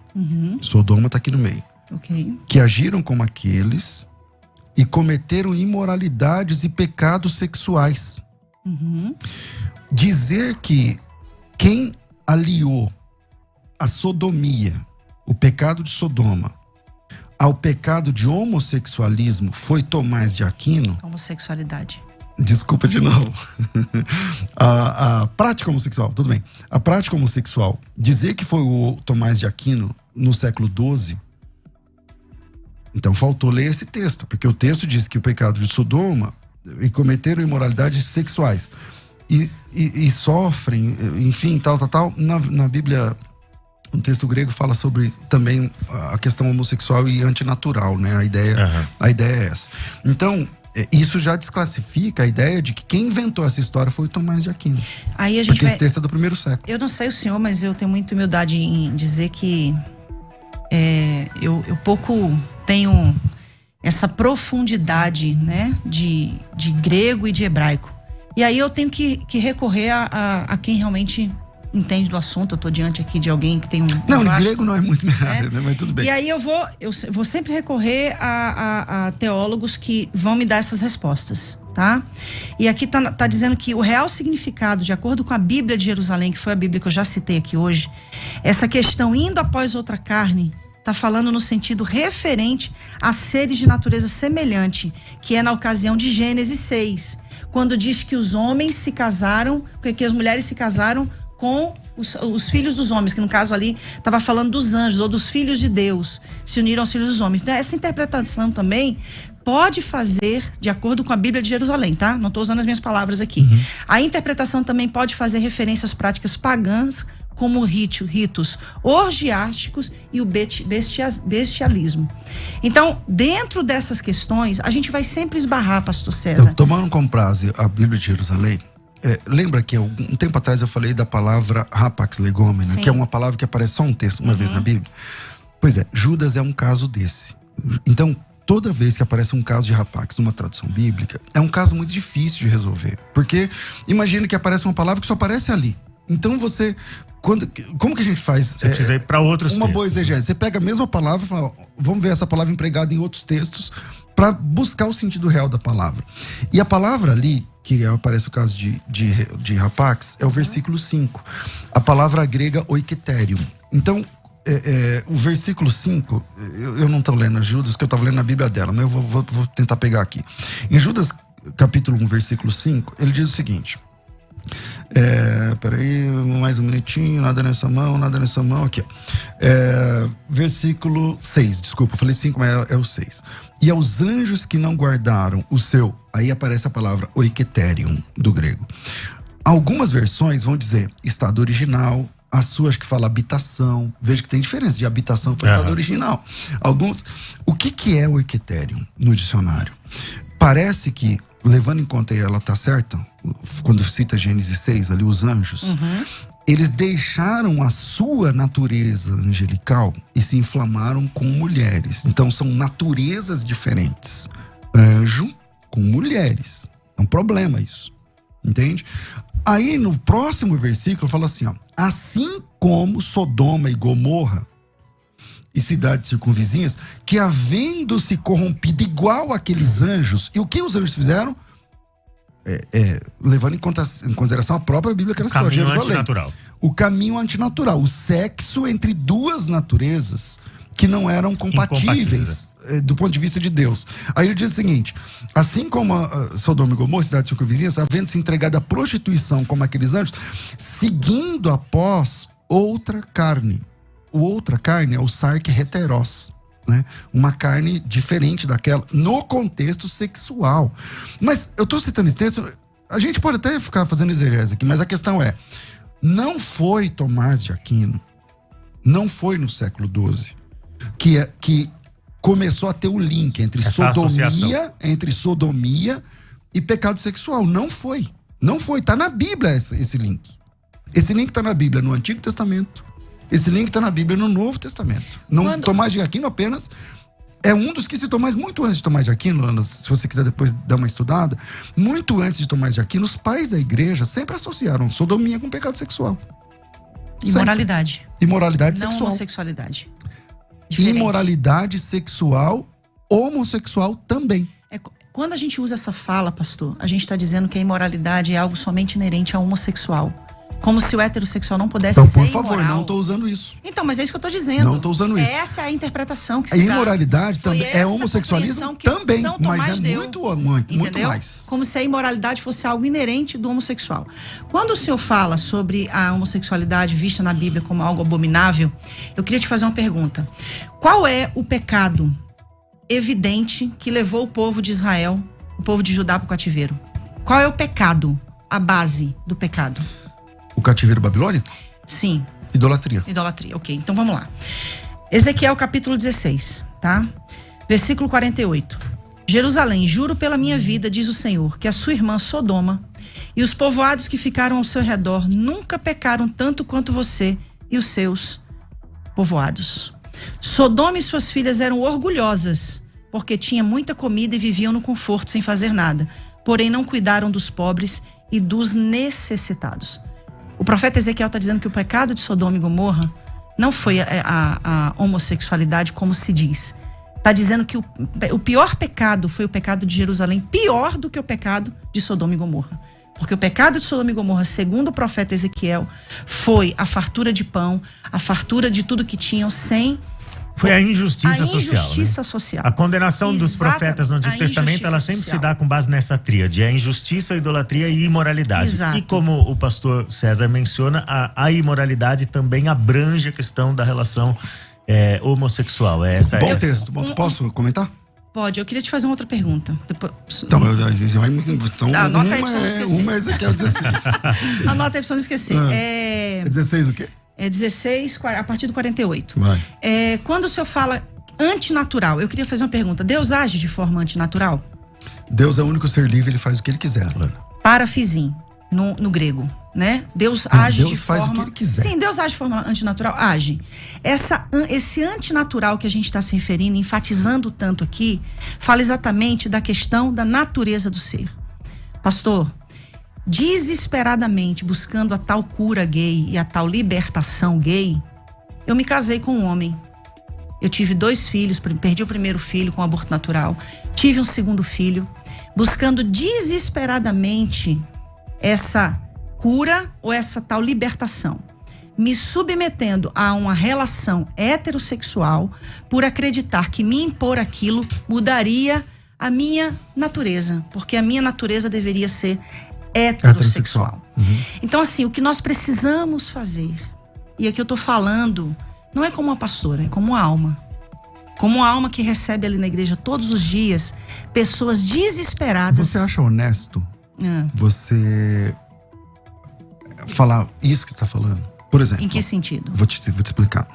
Sodoma está aqui no meio. Que agiram como aqueles e cometeram imoralidades e pecados sexuais. Dizer que quem aliou a sodomia, o pecado de Sodoma, ao pecado de homossexualismo foi Tomás de Aquino. Homossexualidade. Desculpa de novo. A prática homossexual, tudo bem. A prática homossexual, dizer que foi o Tomás de Aquino no século XII, Então faltou ler esse texto, porque o texto diz que o pecado de Sodoma e cometeram imoralidades sexuais e sofrem, enfim, tal. Na Bíblia, o texto grego fala sobre também a questão homossexual e antinatural, né? A ideia é essa. Então, isso já desclassifica a ideia de que quem inventou essa história foi o Tomás de Aquino. Aí a gente porque esse texto é do primeiro século. Eu não sei o senhor, mas eu tenho muita humildade em dizer que eu pouco tenho essa profundidade, né, de grego e de hebraico. E aí eu tenho que recorrer a quem realmente entende do assunto. Eu estou diante aqui de alguém que tem um... Não, grego não é muito minha área, né? Mas tudo bem. E aí eu vou sempre recorrer a teólogos que vão me dar essas respostas, tá? E aqui tá dizendo que o real significado, de acordo com a Bíblia de Jerusalém, que foi a Bíblia que eu já citei aqui hoje, essa questão indo após outra carne, está falando no sentido referente a seres de natureza semelhante, que é na ocasião de Gênesis 6, quando diz que os homens se casaram, que as mulheres se casaram com os filhos dos homens, que no caso ali estava falando dos anjos ou dos filhos de Deus, se uniram aos filhos dos homens. Essa interpretação também pode fazer, de acordo com a Bíblia de Jerusalém, tá? Não estou usando as minhas palavras aqui. A interpretação também pode fazer referência às práticas pagãs, como ritos orgiásticos e o bestialismo. Então, dentro dessas questões, a gente vai sempre esbarrar, pastor César. Tomando como base a Bíblia de Jerusalém, lembra que um tempo atrás eu falei da palavra rapax legomena, que é uma palavra que aparece só um texto uma vez na Bíblia? Pois é, Judas é um caso desse. Então, toda vez que aparece um caso de rapax numa tradução bíblica, é um caso muito difícil de resolver. Porque imagina que aparece uma palavra que só aparece ali. Então como que a gente faz? Você precisa ir para outros textos. Uma boa exegese. Você pega a mesma palavra e fala, vamos ver essa palavra empregada em outros textos para buscar o sentido real da palavra. E a palavra ali, que aparece o caso de rapax, é o versículo 5. A palavra grega oiketerium. Então, o versículo 5, eu não estou lendo Judas, que eu estava lendo na Bíblia dela, mas eu vou tentar pegar aqui. Em Judas, capítulo 1, versículo 5, ele diz o seguinte... peraí, mais um minutinho, nada nessa mão, aqui. Versículo 6, desculpa, eu falei 5, mas é o 6. E aos anjos que não guardaram o seu, aí aparece a palavra oiketerium, do grego. Algumas versões vão dizer estado original, a sua acho que fala habitação, veja que tem diferença de habitação para estado original. O que é oiketerium no dicionário? Parece que, levando em conta, e ela tá certa, quando cita Gênesis 6, ali os anjos, eles deixaram a sua natureza angelical e se inflamaram com mulheres. Então são naturezas diferentes. Anjo com mulheres. É um problema isso. Entende? Aí no próximo versículo fala assim, ó, assim como Sodoma e Gomorra e cidades circunvizinhas, que havendo se corrompido igual àqueles anjos, e o que os anjos fizeram? Levando em consideração a própria Bíblia que ela citou, Jerusalém. Antinatural. O caminho antinatural, o sexo entre duas naturezas que não eram compatíveis do ponto de vista de Deus. Aí ele diz o seguinte, assim como Sodoma e Gomorra, cidades circunvizinhas, havendo se entregado à prostituição como aqueles anjos, seguindo após outra carne. O outra carne é o sarque heteros, né? Uma carne diferente daquela, no contexto sexual. Mas eu estou citando esse texto, a gente pode até ficar fazendo exegese aqui, mas a questão é, não foi Tomás de Aquino, não foi no século XII, que começou a ter o link entre sodomia e pecado sexual. Não foi. Não foi. Está na Bíblia esse link. Esse link está na Bíblia no Antigo Testamento. Esse link está na Bíblia no Novo Testamento. Tomás de Aquino apenas é um dos que citou, mas muito antes de Tomás de Aquino, Ana, se você quiser depois dar uma estudada, muito antes de Tomás de Aquino, os pais da igreja sempre associaram sodomia com pecado sexual. Imoralidade. Imoralidade não sexual. Homossexualidade. Diferente. Imoralidade sexual, homossexual também. Quando a gente usa essa fala, pastor, a gente está dizendo que a imoralidade é algo somente inerente ao homossexual. Como se o heterossexual não pudesse ser Então, por favor, imoral. não estou usando isso. Então, mas é isso que eu estou dizendo. Não estou usando isso. Essa é a interpretação que se dá. A imoralidade também é homossexualismo também, mas é muito mais. Como se a imoralidade fosse algo inerente do homossexual. Quando o senhor fala sobre a homossexualidade vista na Bíblia como algo abominável, eu queria te fazer uma pergunta. Qual é o pecado evidente que levou o povo de Israel, o povo de Judá, para o cativeiro? Qual é o pecado? A base do pecado? O cativeiro babilônico? Sim. Idolatria. Idolatria, ok. Então vamos lá. Ezequiel capítulo 16, tá? Versículo 48. Jerusalém, juro pela minha vida, diz o Senhor, que a sua irmã Sodoma e os povoados que ficaram ao seu redor nunca pecaram tanto quanto você e os seus povoados. Sodoma e suas filhas eram orgulhosas, porque tinha muita comida e viviam no conforto sem fazer nada. Porém, não cuidaram dos pobres e dos necessitados. O profeta Ezequiel está dizendo que o pecado de Sodoma e Gomorra não foi a homossexualidade, como se diz. Está dizendo que o pior pecado foi o pecado de Jerusalém, pior do que o pecado de Sodoma e Gomorra. Porque o pecado de Sodoma e Gomorra, segundo o profeta Ezequiel, foi a fartura de pão, a fartura de tudo que tinham sem... Foi a injustiça social. A injustiça social. A condenação dos profetas no Antigo Testamento, ela sempre se dá com base nessa tríade. A injustiça, a idolatria e a imoralidade. Exato. E como o pastor César menciona, a imoralidade também abrange a questão da relação homossexual. Bom texto. Posso comentar? Pode. Eu queria te fazer uma outra pergunta. Então, anota aí pra você não esquecer. Uma é Ezequiel 16. Anota aí pra você não esquecer. É 16 o quê? É 16, a partir do 48. Vai. Quando o senhor fala antinatural, eu queria fazer uma pergunta. Deus age de forma antinatural? Deus é o único ser livre, ele faz o que ele quiser, Lana. Parafizim, no grego, né? Deus age Deus de faz forma... o que ele quiser. Sim, Deus age de forma antinatural? Age. Esse antinatural que a gente está se referindo, enfatizando tanto aqui, fala exatamente da questão da natureza do ser. Pastor, desesperadamente buscando a tal cura gay e a tal libertação gay, eu me casei com um homem. Eu tive 2 filhos, perdi o primeiro filho com aborto natural, tive um segundo filho, buscando desesperadamente essa cura ou essa tal libertação, me submetendo a uma relação heterossexual por acreditar que me impor aquilo mudaria a minha natureza, porque a minha natureza deveria ser heterossexual. Uhum. Então, assim, o que nós precisamos fazer, e aqui eu tô falando, não é como uma pastora, é como uma alma. Como uma alma que recebe ali na igreja todos os dias pessoas desesperadas. Você acha honesto você falar isso que você tá falando? Por exemplo. Em que sentido? Vou te explicar.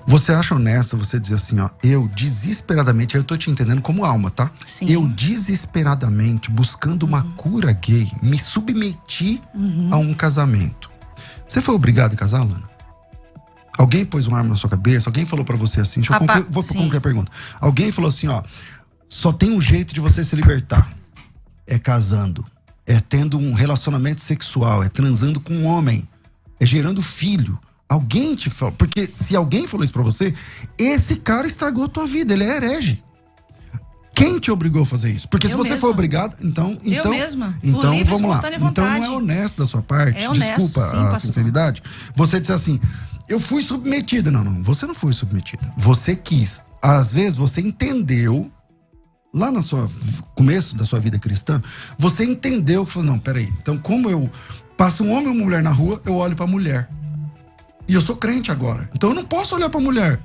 Você acha honesto você dizer assim, ó, eu desesperadamente, eu tô te entendendo como alma, tá? Sim. Eu desesperadamente, buscando uma cura gay, me submeti a um casamento. Você foi obrigado a casar, Lana? Alguém pôs uma arma na sua cabeça? Alguém falou pra você assim, vou concluir a pergunta. Alguém falou assim, ó, só tem um jeito de você se libertar. É casando. É tendo um relacionamento sexual. É transando com um homem. É gerando filho. Alguém te falou. Porque se alguém falou isso pra você, esse cara estragou a tua vida. Ele é herege. Quem te obrigou a fazer isso? Porque se você foi obrigado, então eu mesma. Então livre, vamos lá. Vontade. Então não é honesto da sua parte. É honesto, desculpa sim, a sinceridade. Você disse assim, eu fui submetida. Não, você não foi submetida. Você quis. Às vezes você entendeu, lá no começo da sua vida cristã, você entendeu que falou, não, peraí. Então como eu passo um homem ou uma mulher na rua, eu olho pra mulher. E eu sou crente agora. Então eu não posso olhar pra mulher.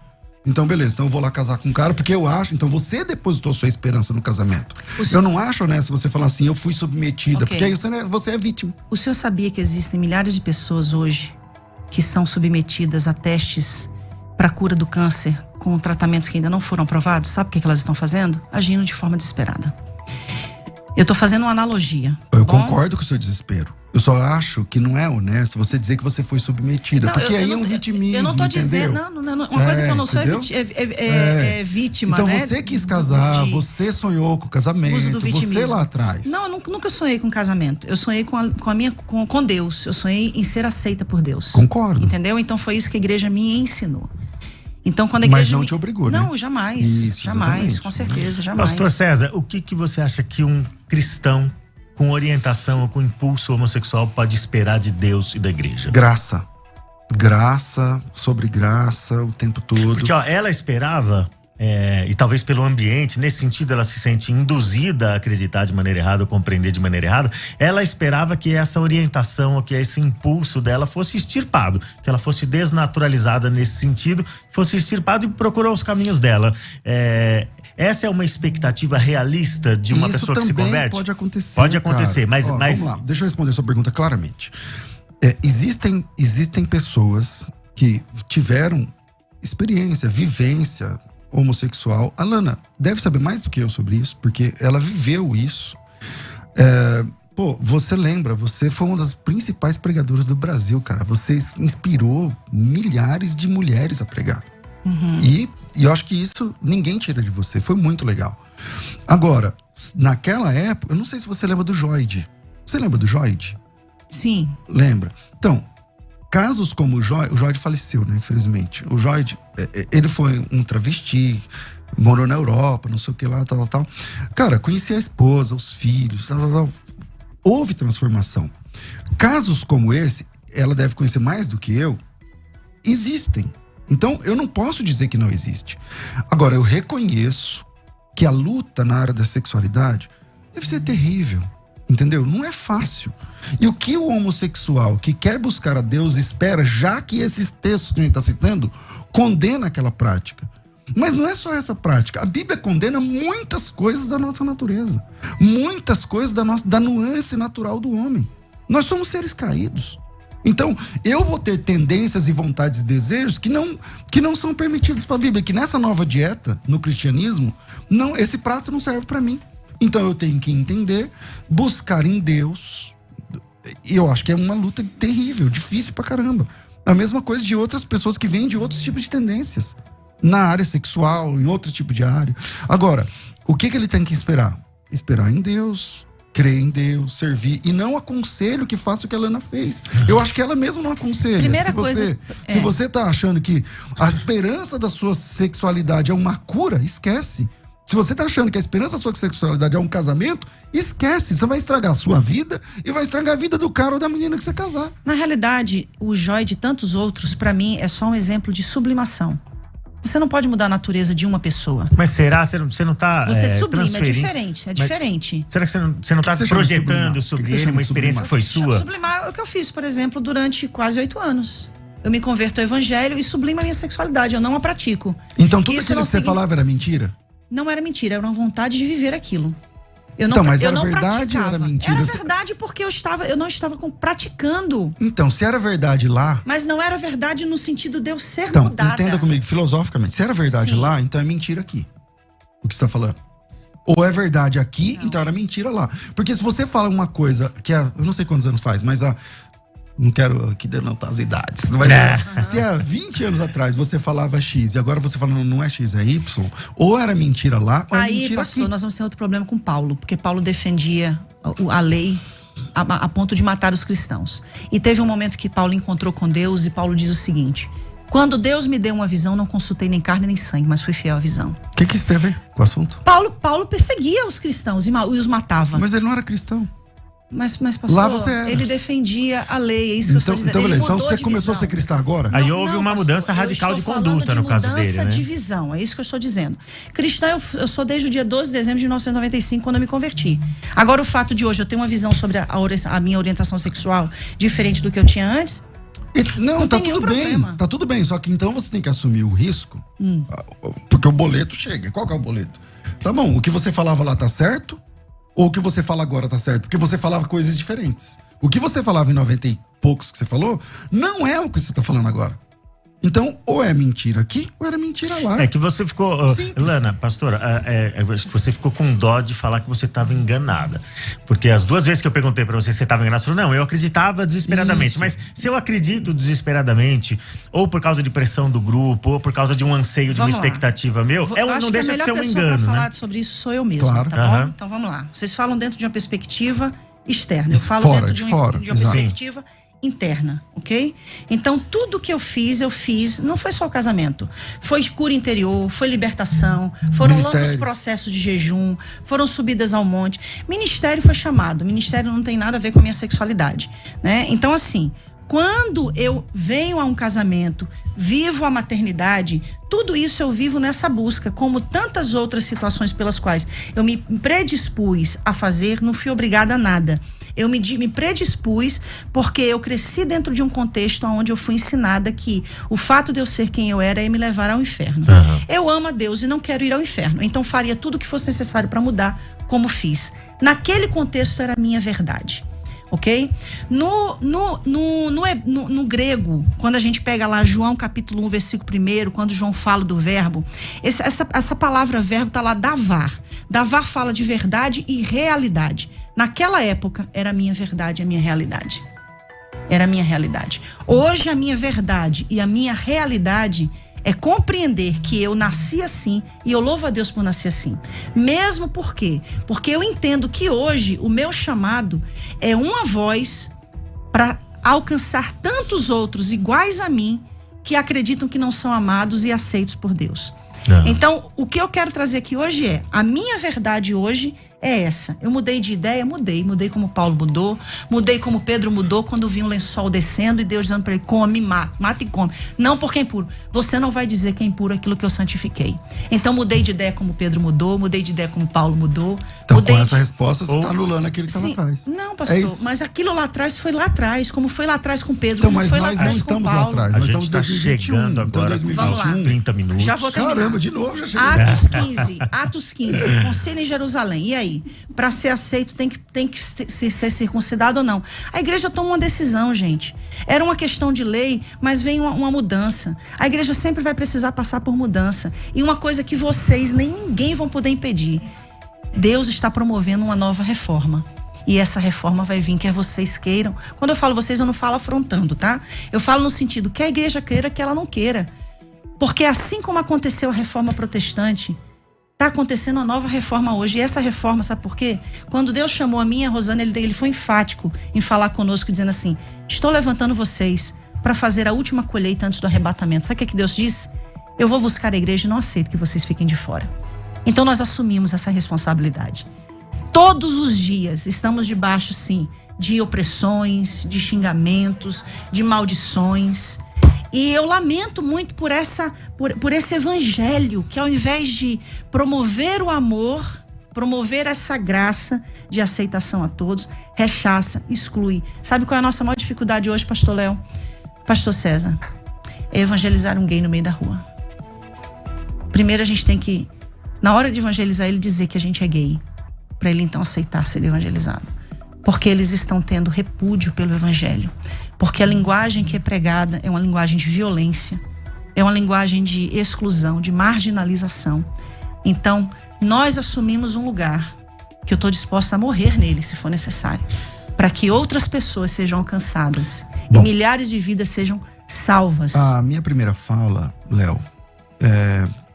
Então, beleza, então eu vou lá casar com um cara, porque eu acho... Então você depositou sua esperança no casamento. Eu não acho honesto você falar assim, eu fui submetida, porque aí você é vítima. O senhor sabia que existem milhares de pessoas hoje que são submetidas a testes para cura do câncer com tratamentos que ainda não foram aprovados? Sabe o que elas estão fazendo? Agindo de forma desesperada. Eu estou fazendo uma analogia. Eu concordo com o seu desespero. Eu só acho que não é honesto você dizer que você foi submetida. Não, porque aí é um vitimismo, eu não tô dizendo, uma coisa que eu não sou é vítima, então, né? você quis casar, você sonhou com o casamento, você lá atrás. Não, eu nunca sonhei com casamento. Eu sonhei com Deus. Eu sonhei em ser aceita por Deus. Concordo. Entendeu? Então foi isso que a igreja me ensinou. Então, quando a igreja Mas não te obrigou, né? Não, jamais. Isso, jamais, exatamente. Com certeza, jamais. Pastor César, o que você acha que um cristão com orientação ou com impulso homossexual pode esperar de Deus e da igreja? Graça. Graça sobre graça o tempo todo. Porque ela esperava e talvez pelo ambiente, nesse sentido ela se sente induzida a acreditar de maneira errada, ou compreender de maneira errada, ela esperava que essa orientação, ou que esse impulso dela fosse extirpado, que ela fosse desnaturalizada nesse sentido, fosse extirpado e procurou os caminhos dela. Essa é uma expectativa realista de uma pessoa que se converte? Pode acontecer. Pode acontecer, cara. mas... Vamos lá, deixa eu responder a sua pergunta claramente. Existem pessoas que tiveram experiência, vivência homossexual. A Lana deve saber mais do que eu sobre isso, porque ela viveu isso. Você lembra, você foi uma das principais pregadoras do Brasil, cara. Você inspirou milhares de mulheres a pregar. Uhum. E eu acho que isso ninguém tira de você, foi muito legal. Agora, naquela época, eu não sei se você lembra do Joide. Você lembra do Joide? Sim. Lembra? Então, casos como o Joide faleceu, né, infelizmente. O Joide, ele foi um travesti, morou na Europa, não sei o que lá, tal. Cara, conhecia a esposa, os filhos, tal. Houve transformação. Casos como esse, ela deve conhecer mais do que eu, existem. Então, eu não posso dizer que não existe. Agora, eu reconheço que a luta na área da sexualidade deve ser terrível. Entendeu? Não é fácil. E o que o homossexual que quer buscar a Deus espera, já que esses textos que a gente está citando, condena aquela prática. Mas não é só essa prática. A Bíblia condena muitas coisas da nossa natureza. Muitas coisas da nuance natural do homem. Nós somos seres caídos. Então, eu vou ter tendências e vontades e desejos que não são permitidos pela Bíblia. Que nessa nova dieta, no cristianismo, esse prato não serve para mim. Então eu tenho que entender, buscar em Deus. E eu acho que é uma luta terrível, difícil pra caramba. A mesma coisa de outras pessoas que vêm de outros tipos de tendências. Na área sexual, em outro tipo de área. Agora, o que ele tem que esperar? Esperar em Deus, crer em Deus, servir. E não aconselho que faça o que a Lana fez. Eu acho que ela mesma não aconselha. Se você tá achando que a esperança da sua sexualidade é uma cura, esquece. Se você tá achando que a esperança da sua sexualidade é um casamento, esquece. Você vai estragar a sua vida e vai estragar a vida do cara ou da menina que você casar. Na realidade, o Joide e tantos outros, pra mim, é só um exemplo de sublimação. Você não pode mudar a natureza de uma pessoa. Mas será? Você não tá Você sublima, é diferente. Será que você não tá projetando sobre ele uma experiência que foi sua? Sublimar é o que eu fiz, por exemplo, durante quase 8 anos. Eu me converto ao evangelho e sublimo a minha sexualidade. Eu não a pratico. Então tudo aquilo que você falava era mentira? Não era mentira, era uma vontade de viver aquilo. Mas era verdade ou era mentira? Era verdade porque eu não estava praticando. Então, se era verdade lá... Mas não era verdade no sentido de eu ser mudada. Então, entenda comigo, filosoficamente. Se era verdade lá, então é mentira aqui. O que você está falando. Ou é verdade aqui, então era mentira lá. Porque se você fala uma coisa que eu não sei quantos anos faz, mas não quero aqui denotar as idades. Mas se há 20 anos atrás você falava X e agora você fala não é X, é Y, ou era mentira lá, ou é mentira aqui. Aí, pastor, nós vamos ter outro problema com Paulo, porque Paulo defendia a lei a ponto de matar os cristãos. E teve um momento que Paulo encontrou com Deus e Paulo diz o seguinte: quando Deus me deu uma visão, não consultei nem carne nem sangue, mas fui fiel à visão. O que isso tem a ver com o assunto? Paulo perseguia os cristãos e os matava. Mas ele não era cristão. Mas pastor, lá você era. Ele defendia a lei, é isso que eu estou dizendo. Então, beleza. Então você começou a ser cristã agora? Aí houve uma mudança radical de conduta no caso dele, né? Mudança de visão, é isso que eu estou dizendo. Cristã eu sou desde o dia 12 de dezembro de 1995, quando eu me converti. Agora, o fato de hoje eu ter uma visão sobre a minha orientação sexual diferente do que eu tinha antes... Não, tá tudo bem. Tá tudo bem, só que então você tem que assumir o risco, porque o boleto chega. Qual que é o boleto? Tá bom, o que você falava lá tá certo? Ou o que você fala agora tá certo? Porque você falava coisas diferentes. O que você falava em 90 e poucos que você falou, não é o que você tá falando agora. Então, ou é mentira aqui, ou era mentira lá. É que você ficou... Lana, pastora, acho que você ficou com dó de falar que você estava enganada. Porque as 2 vezes que eu perguntei pra você se você estava enganada, você falou, não, eu acreditava desesperadamente. Isso. Mas se eu acredito desesperadamente, ou por causa de pressão do grupo, ou por causa de um anseio, de uma expectativa meu, não deixa de ser um engano, né? A melhor pessoa pra falar sobre isso sou eu mesma, claro. Tá bom? Então vamos lá. Vocês falam dentro de uma perspectiva externa. Eu falo dentro de uma perspectiva interna, ok? Então, tudo que eu fiz, não foi só o casamento. Foi cura interior, foi libertação, foram longos processos de jejum, foram subidas ao monte. Ministério foi chamado. Ministério não tem nada a ver com a minha sexualidade, né? Então, assim, Quando eu venho a um casamento, vivo a maternidade, tudo isso eu vivo nessa busca, como tantas outras situações pelas quais eu me predispus a fazer, não fui obrigada a nada. Eu me predispus porque eu cresci dentro de um contexto onde eu fui ensinada que o fato de eu ser quem eu era ia me levar ao inferno. Eu amo a Deus e não quero ir ao inferno, então faria tudo o que fosse necessário para mudar, como fiz. Naquele contexto era a minha verdade. Ok? No grego, quando a gente pega lá João capítulo 1, versículo 1, quando João fala do verbo, essa palavra verbo está lá, davar. Davar fala de verdade e realidade. Naquela época, era a minha verdade, a minha realidade. Era a minha realidade. Hoje, a minha verdade e a minha realidade é compreender que eu nasci assim e eu louvo a Deus por nascer assim. Mesmo porque eu entendo que hoje o meu chamado é uma voz para alcançar tantos outros iguais a mim que acreditam que não são amados e aceitos por Deus. Então, o que eu quero trazer aqui hoje é, a minha verdade hoje é essa. Eu mudei de ideia, mudei como Paulo mudou, mudei como Pedro mudou quando vi um lençol descendo e Deus dizendo para ele, come, mata e come. Não porque é impuro. Você não vai dizer que é impuro aquilo que eu santifiquei. Então mudei de ideia como Pedro mudou, mudei de ideia como Paulo mudou. Então com essa resposta você está anulando aquilo que estava atrás. Não, pastor, mas aquilo lá atrás foi lá atrás, como foi lá atrás com Pedro, então, como mas foi lá nós atrás não com estamos Paulo. lá atrás, nós estamos em 2021, chegando agora, então 2021, 30 minutos. Já vou terminar. Caramba, de novo já chegou. Atos 15, conselho em Jerusalém. E aí? Para ser aceito tem que ser circuncidado ou não? A igreja toma uma decisão, gente. Era uma questão de lei, mas vem uma mudança. A igreja sempre vai precisar passar por mudança. E uma coisa que vocês, nem ninguém vão poder impedir. Deus está promovendo uma nova reforma. E essa reforma vai vir, quer vocês queiram. Quando eu falo vocês, eu não falo afrontando, tá? Eu falo no sentido que a igreja queira, que ela não queira. Porque assim como aconteceu a reforma protestante, está acontecendo uma nova reforma hoje. E essa reforma, sabe por quê? Quando Deus chamou a mim e a Rosana, ele foi enfático em falar conosco, dizendo assim, estou levantando vocês para fazer a última colheita antes do arrebatamento. Sabe o que Deus disse? Eu vou buscar a igreja e não aceito que vocês fiquem de fora. Então nós assumimos essa responsabilidade. Todos os dias estamos debaixo, sim, de opressões, de xingamentos, de maldições. E eu lamento muito por esse evangelho que, ao invés de promover o amor, promover essa graça de aceitação a todos, rechaça, exclui. Sabe qual é a nossa maior dificuldade hoje, pastor Léo? Pastor César? É evangelizar um gay no meio da rua. Primeiro a gente tem que, na hora de evangelizar, ele dizer que a gente é gay, para ele então aceitar ser evangelizado. Porque eles estão tendo repúdio pelo evangelho. Porque a linguagem que é pregada é uma linguagem de violência, é uma linguagem de exclusão, de marginalização. Então, nós assumimos um lugar que eu estou disposta a morrer nele, se for necessário, para que outras pessoas sejam alcançadas e milhares de vidas sejam salvas. A minha primeira fala, Léo,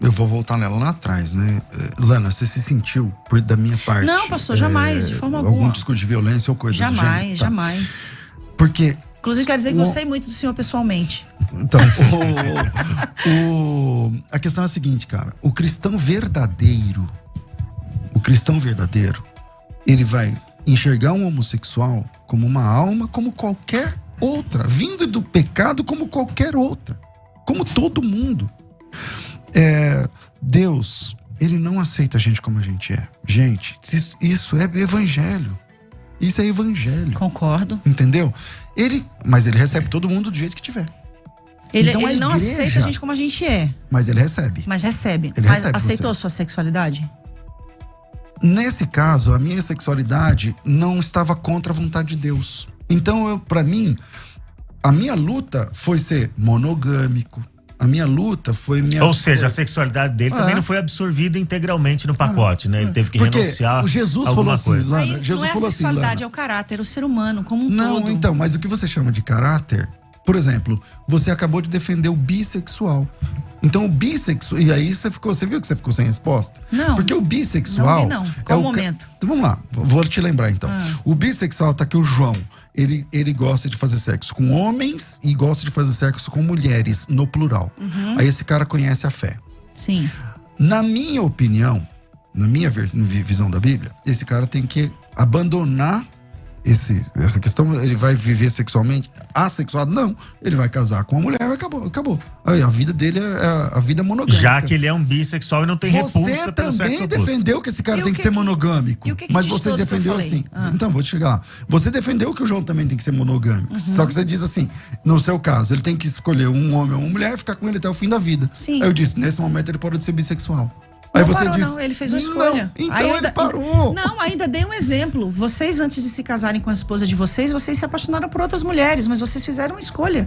eu vou voltar nela lá atrás, né? Lana, você se sentiu, da minha parte... Não, pastor, jamais, de forma alguma. Algum discurso de violência ou coisa do gênero? Jamais. Porque... Inclusive, quero dizer que gostei muito do senhor pessoalmente. Então, a questão é a seguinte, cara. O cristão verdadeiro, ele vai enxergar um homossexual como uma alma, como qualquer outra. Vindo do pecado como qualquer outra. Como todo mundo. Deus, ele não aceita a gente como a gente é. Gente, isso é evangelho. Isso é evangelho. Concordo. Entendeu? Mas ele recebe todo mundo do jeito que tiver. Ele não aceita a gente como a gente é. Mas ele recebe. Mas recebe. Ele recebe aceitou você. A sua sexualidade? Nesse caso, a minha sexualidade não estava contra a vontade de Deus. Então, pra mim, a minha luta foi ser monogâmico. A minha luta foi... Ou seja, a sexualidade dele também não foi absorvida integralmente no pacote, né? Ele teve que renunciar Jesus alguma falou coisa. Assim, Lana, Jesus falou assim, Lana. Não é a sexualidade, é o caráter, é o ser humano como um todo. Não, então, mas o que você chama de caráter... Por exemplo, você acabou de defender o bissexual. Então o bissexual... E aí você viu que você ficou sem resposta? Não. Porque o bissexual... Não. Qual o momento? Então vamos lá, vou te lembrar então. O bissexual tá aqui, o João. Ele gosta de fazer sexo com homens e gosta de fazer sexo com mulheres, no plural. Aí esse cara conhece a fé. Sim. Na minha opinião, na minha visão da Bíblia, esse cara tem que abandonar essa questão. Ele vai viver sexualmente. assexuado? Não. Ele vai casar com uma mulher e acabou. Aí, a vida dele é a vida monogâmica. Já que ele é um bissexual e não tem repulsa pelo sexo oposto. Você também defendeu que esse cara tem que ser monogâmico. Mas você defendeu assim. Então, vou te chegar lá. Você defendeu que o João também tem que ser monogâmico. Só que você diz assim, no seu caso, ele tem que escolher um homem ou uma mulher e ficar com ele até o fim da vida. Sim. Aí eu disse, nesse momento ele parou de ser bissexual. Aí você disse, não, ele fez uma escolha. Então ele parou. Não, ainda dei um exemplo. Vocês, antes de se casarem com a esposa de vocês se apaixonaram por outras mulheres, mas vocês fizeram uma escolha.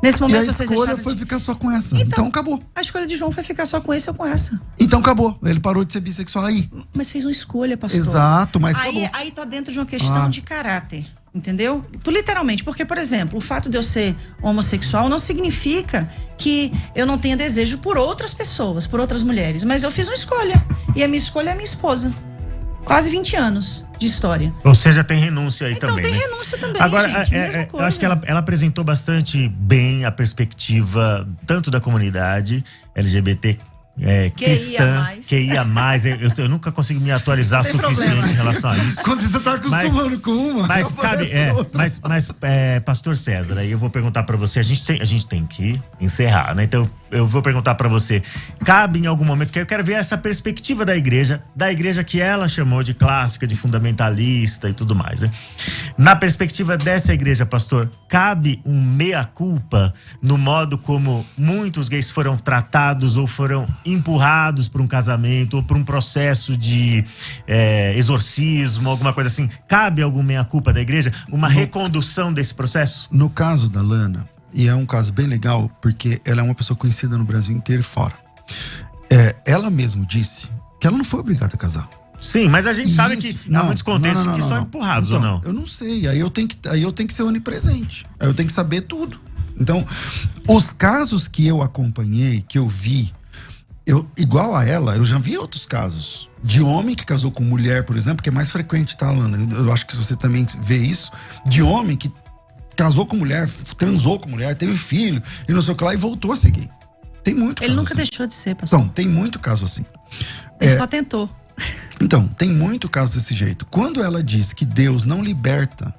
Nesse momento, e a vocês escolha foi ficar só com essa. Então acabou. A escolha de João foi ficar só com esse ou com essa. Então acabou. Ele parou de ser bissexual aí. Mas fez uma escolha, pastor. Exato, mas acabou. Aí tá dentro de uma questão de caráter. Entendeu? Literalmente, porque, por exemplo, o fato de eu ser homossexual não significa que eu não tenha desejo por outras pessoas, por outras mulheres, mas eu fiz uma escolha, e a minha escolha é a minha esposa. Quase 20 anos de história. Ou seja, tem renúncia aí então, também, tem né? renúncia também, agora, gente, eu acho que ela apresentou bastante bem a perspectiva tanto da comunidade LGBT cristã, QIA+. Eu nunca consigo me atualizar o suficiente em relação a isso. Quando você tá acostumando com uma, mas cabe, pastor César, aí eu vou perguntar para você, a gente tem que encerrar, né? Então eu vou perguntar para você, cabe em algum momento, que eu quero ver essa perspectiva da igreja que ela chamou de clássica, de fundamentalista e tudo mais, né? Na perspectiva dessa igreja, pastor, cabe um meia-culpa no modo como muitos gays foram tratados ou foram empurrados para um casamento ou para um processo de exorcismo, alguma coisa assim. Cabe alguma meia-culpa da igreja? Uma recondução desse processo? No caso da Lana, e é um caso bem legal, porque ela é uma pessoa conhecida no Brasil inteiro e fora. Ela mesma disse que ela não foi obrigada a casar. Sim, mas a gente sabe que há muitos contextos que são empurrados, então, ou não? Eu não sei, aí eu tenho que ser onipresente. Aí eu tenho que saber tudo. Então, os casos que eu acompanhei, que eu vi, igual a ela, eu já vi outros casos de homem que casou com mulher, por exemplo, que é mais frequente, tá, Lana? Eu acho que você também vê isso, de homem que casou com mulher, transou com mulher, teve filho, e não sei o que lá, e voltou a ser gay. Tem muito caso Ele nunca assim. deixou de ser, pastor. Então, tem muito caso assim. Ele só tentou. Então, tem muito caso desse jeito. Quando ela diz que Deus não liberta,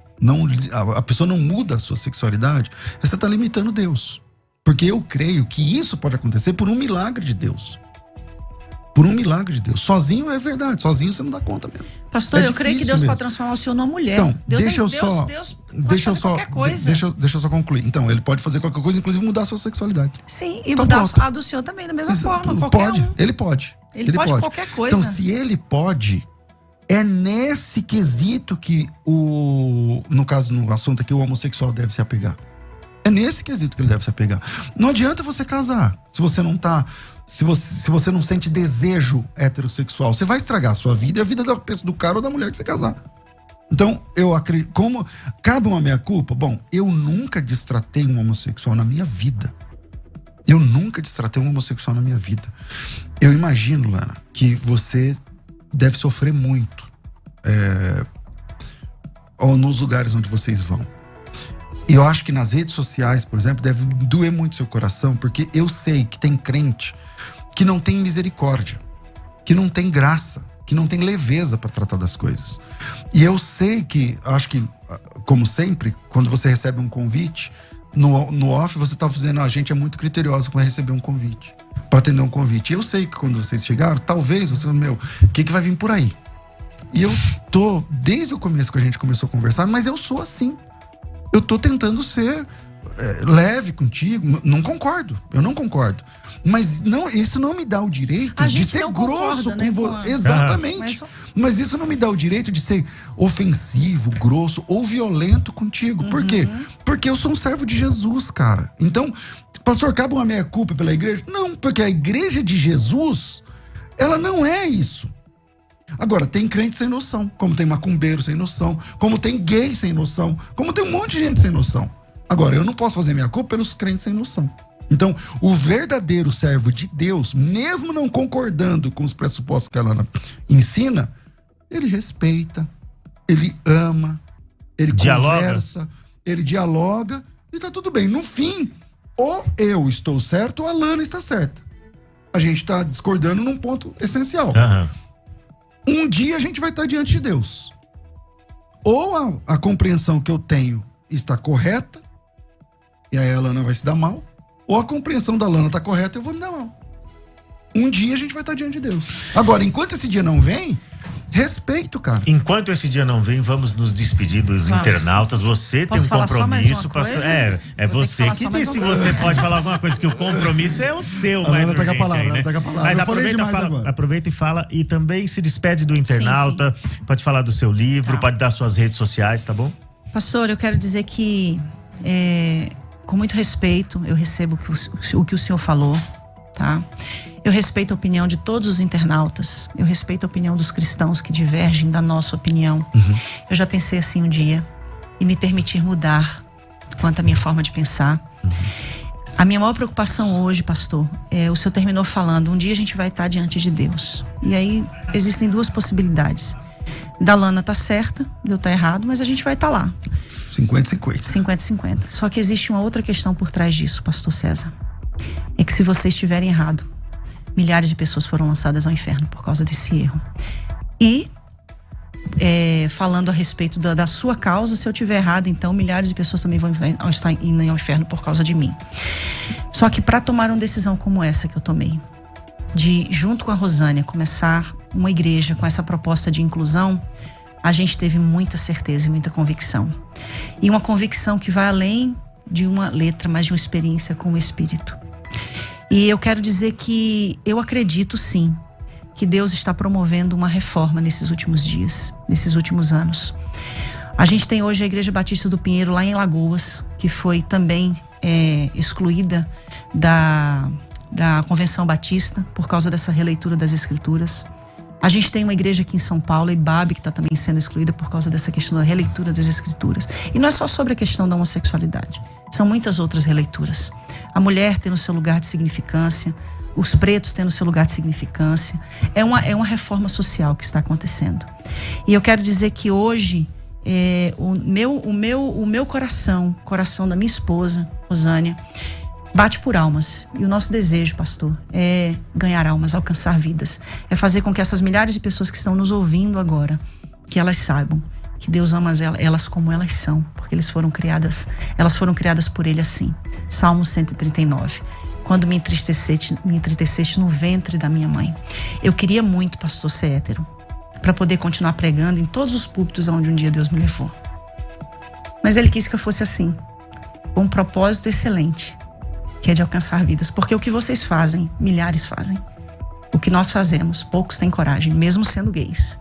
a pessoa não muda a sua sexualidade, você está limitando Deus. Porque eu creio que isso pode acontecer por um milagre de Deus. Por um milagre de Deus. Sozinho é verdade, sozinho você não dá conta mesmo. Pastor, eu creio que Deus pode transformar o senhor numa mulher. Então, Deus deixa eu fazer qualquer coisa. Deixa eu só concluir. Então, ele pode fazer qualquer coisa, inclusive mudar a sua sexualidade. Sim, e mudar a do senhor também da mesma forma. Ele pode. Ele pode qualquer coisa. Então, se ele pode, é nesse quesito que no caso, no assunto aqui, o homossexual deve se apegar. É nesse quesito que ele deve se apegar. Não adianta você casar se você não tá... Se você não sente desejo heterossexual, você vai estragar a sua vida e a vida do cara ou da mulher que você casar. Então, eu acredito... Como cabe uma meia-culpa? Bom, eu nunca destratei um homossexual na minha vida. Eu imagino, Lana, que você deve sofrer muito nos lugares onde vocês vão. E eu acho que nas redes sociais, por exemplo, deve doer muito seu coração, porque eu sei que tem crente que não tem misericórdia, que não tem graça, que não tem leveza para tratar das coisas. E eu sei que, acho que, como sempre, quando você recebe um convite, no off você tá dizendo, a gente é muito criterioso para receber um convite, para atender um convite. E eu sei que quando vocês chegaram, talvez você, o que vai vir por aí? E eu tô, desde o começo que a gente começou a conversar, mas eu sou assim. Eu tô tentando ser leve contigo. Não concordo. Eu não concordo. Mas isso não me dá o direito de ser grosso com você. Exatamente. Mas isso não me dá o direito de ser ofensivo, grosso ou violento contigo. Por quê? Porque eu sou um servo de Jesus, cara. Então, pastor, cabe uma meia-culpa pela igreja? Não, porque a igreja de Jesus, ela não é isso. Agora, tem crente sem noção, como tem macumbeiro sem noção, como tem gay sem noção, como tem um monte de gente sem noção. Agora, eu não posso fazer minha culpa pelos crentes sem noção. Então, o verdadeiro servo de Deus, mesmo não concordando com os pressupostos que ela ensina, ele respeita, ele ama, ele conversa, ele dialoga e tá tudo bem. No fim, ou eu estou certo ou a Lana está certa. A gente tá discordando num ponto essencial. Um dia a gente vai estar diante de Deus. Ou a compreensão que eu tenho está correta, e aí a Lana vai se dar mal, ou a compreensão da Lana tá correta e eu vou me dar mal. Um dia a gente vai estar diante de Deus. Agora, enquanto esse dia não vem, respeito, cara. Enquanto esse dia não vem, vamos nos despedir dos internautas. Você tem um compromisso, pastor. É você que disse que você pode falar alguma coisa, que o compromisso é o seu, mais urgente. Mas aproveita e fala. E também se despede do internauta. Sim. Pode falar do seu livro, pode dar suas redes sociais, tá bom? Pastor, eu quero dizer que, com muito respeito, eu recebo o que o senhor falou, tá? Eu respeito a opinião de todos os internautas. Eu respeito a opinião dos cristãos que divergem da nossa opinião. Eu já pensei assim um dia e me permitir mudar quanto à minha forma de pensar. A minha maior preocupação hoje, pastor, o senhor terminou falando, um dia a gente vai estar diante de Deus. E aí existem duas possibilidades. Da Lana tá certa, de eu tá errado, mas a gente vai estar lá. 50-50. 50-50. Só que existe uma outra questão por trás disso, pastor César. É que se vocês estiverem errado, milhares de pessoas foram lançadas ao inferno por causa desse erro. E, falando a respeito da sua causa, se eu estiver errado, então milhares de pessoas também vão estar indo ao inferno por causa de mim. Só que para tomar uma decisão como essa que eu tomei, de, junto com a Rosânia, começar uma igreja com essa proposta de inclusão, a gente teve muita certeza e muita convicção. E uma convicção que vai além de uma letra, mas de uma experiência com o Espírito. E eu quero dizer que eu acredito sim que Deus está promovendo uma reforma nesses últimos dias, nesses últimos anos. A gente tem hoje a Igreja Batista do Pinheiro lá em Lagoas, que foi também excluída da Convenção Batista por causa dessa releitura das Escrituras. A gente tem uma igreja aqui em São Paulo, a IBAB, que está também sendo excluída por causa dessa questão da releitura das Escrituras. E não é só sobre a questão da homossexualidade. São muitas outras releituras. A mulher tendo seu lugar de significância, os pretos tendo seu lugar de significância. É uma reforma social que está acontecendo. E eu quero dizer que hoje, o meu coração da minha esposa, Rosânia, bate por almas. E o nosso desejo, pastor, é ganhar almas, alcançar vidas. É fazer com que essas milhares de pessoas que estão nos ouvindo agora, que elas saibam que Deus ama elas como elas são, porque elas foram criadas por Ele assim. Salmo 139. Quando me entristeceste no ventre da minha mãe. Eu queria muito, pastor, ser hétero, para poder continuar pregando em todos os púlpitos onde um dia Deus me levou. Mas Ele quis que eu fosse assim, com um propósito excelente, que é de alcançar vidas. Porque o que vocês fazem, milhares fazem. O que nós fazemos, poucos têm coragem, mesmo sendo gays.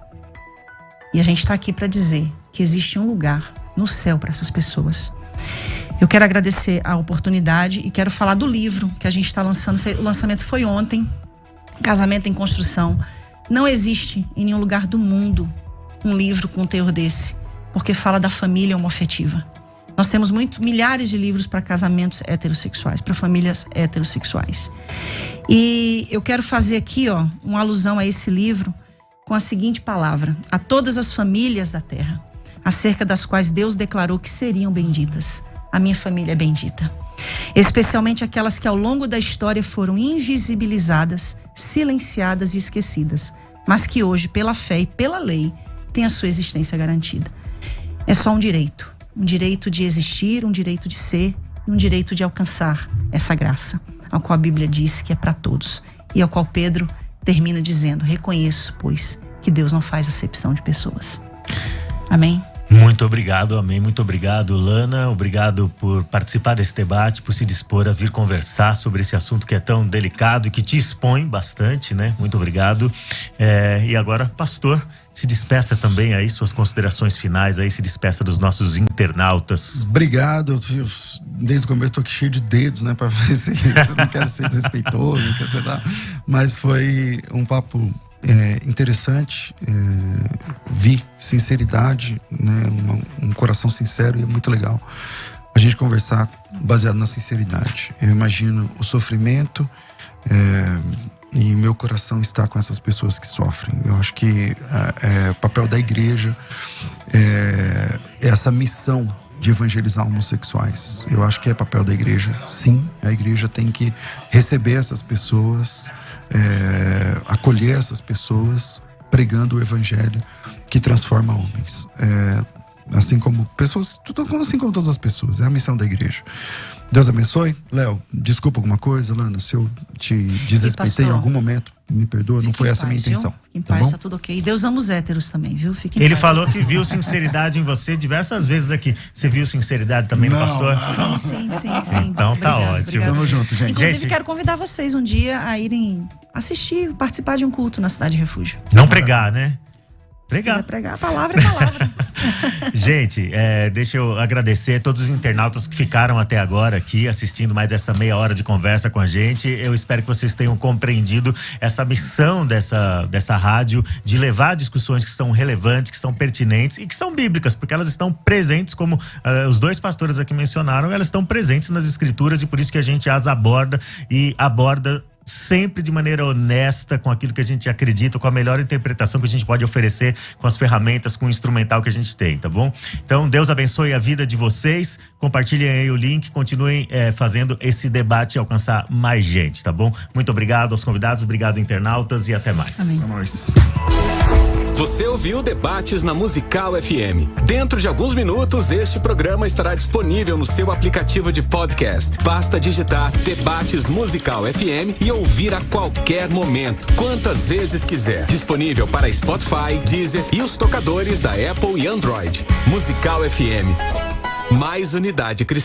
E a gente está aqui para dizer que existe um lugar no céu para essas pessoas. Eu quero agradecer a oportunidade e quero falar do livro que a gente está lançando. O lançamento foi ontem, Casamento em Construção. Não existe em nenhum lugar do mundo um livro com um teor desse, porque fala da família homoafetiva. Nós temos milhares de livros para casamentos heterossexuais, para famílias heterossexuais. E eu quero fazer aqui, uma alusão a esse livro com a seguinte palavra: a todas as famílias da terra, acerca das quais Deus declarou que seriam benditas. A minha família é bendita. Especialmente aquelas que ao longo da história foram invisibilizadas, silenciadas e esquecidas, mas que hoje, pela fé e pela lei, têm a sua existência garantida. É só um direito de existir, um direito de ser e um direito de alcançar essa graça, ao qual a Bíblia diz que é para todos e ao qual Pedro termina dizendo: reconheço, pois, que Deus não faz acepção de pessoas. Amém? Muito obrigado, amém. Muito obrigado, Lana. Obrigado por participar desse debate, por se dispor a vir conversar sobre esse assunto que é tão delicado e que te expõe bastante, né? Muito obrigado. E agora, pastor, se despeça também aí, suas considerações finais aí, se despeça dos nossos internautas. Obrigado. Desde o começo estou aqui cheio de dedos, né? Para ver se eu não quero ser desrespeitoso, não quero ser nada. Mas foi um papo interessante, vi sinceridade, né, um coração sincero, e é muito legal a gente conversar baseado na sinceridade. Eu imagino o sofrimento e meu coração está com essas pessoas que sofrem. Eu acho que o papel da igreja é essa missão de evangelizar homossexuais. Eu acho que é papel da igreja, sim. A igreja tem que receber essas pessoas, acolher essas pessoas, pregando o evangelho que transforma homens. Assim como pessoas, assim como todas as pessoas, é a missão da igreja. Deus abençoe. Léo, desculpa alguma coisa, Lana, se eu te desrespeitei em algum momento, me perdoa, não foi essa a minha intenção. Em paz, tá tudo ok. Deus ama os héteros também, viu? Fique em Ele paz, falou que viu sinceridade em você diversas vezes aqui. Você viu sinceridade também no pastor? Sim. Então tá ótimo. Tamo junto, gente. Inclusive, quero convidar vocês um dia a irem assistir, participar de um culto na Cidade Refúgio. Não pregar, né? Pregar, a palavra é palavra. Gente, deixa eu agradecer a todos os internautas que ficaram até agora aqui assistindo mais essa meia hora de conversa com a gente. Eu espero que vocês tenham compreendido essa missão dessa rádio de levar discussões que são relevantes, que são pertinentes e que são bíblicas, porque elas estão presentes, como os dois pastores aqui mencionaram, elas estão presentes nas escrituras e por isso que a gente as aborda sempre de maneira honesta, com aquilo que a gente acredita, com a melhor interpretação que a gente pode oferecer, com as ferramentas, com o instrumental que a gente tem, tá bom? Então, Deus abençoe a vida de vocês, compartilhem aí o link, continuem fazendo esse debate alcançar mais gente, tá bom? Muito obrigado aos convidados, obrigado internautas e até mais. Amém. Até mais. Você ouviu Debates na Musical FM. Dentro de alguns minutos, este programa estará disponível no seu aplicativo de podcast. Basta digitar Debates Musical FM e ouvir a qualquer momento, quantas vezes quiser. Disponível para Spotify, Deezer e os tocadores da Apple e Android. Musical FM. Mais unidade cristã.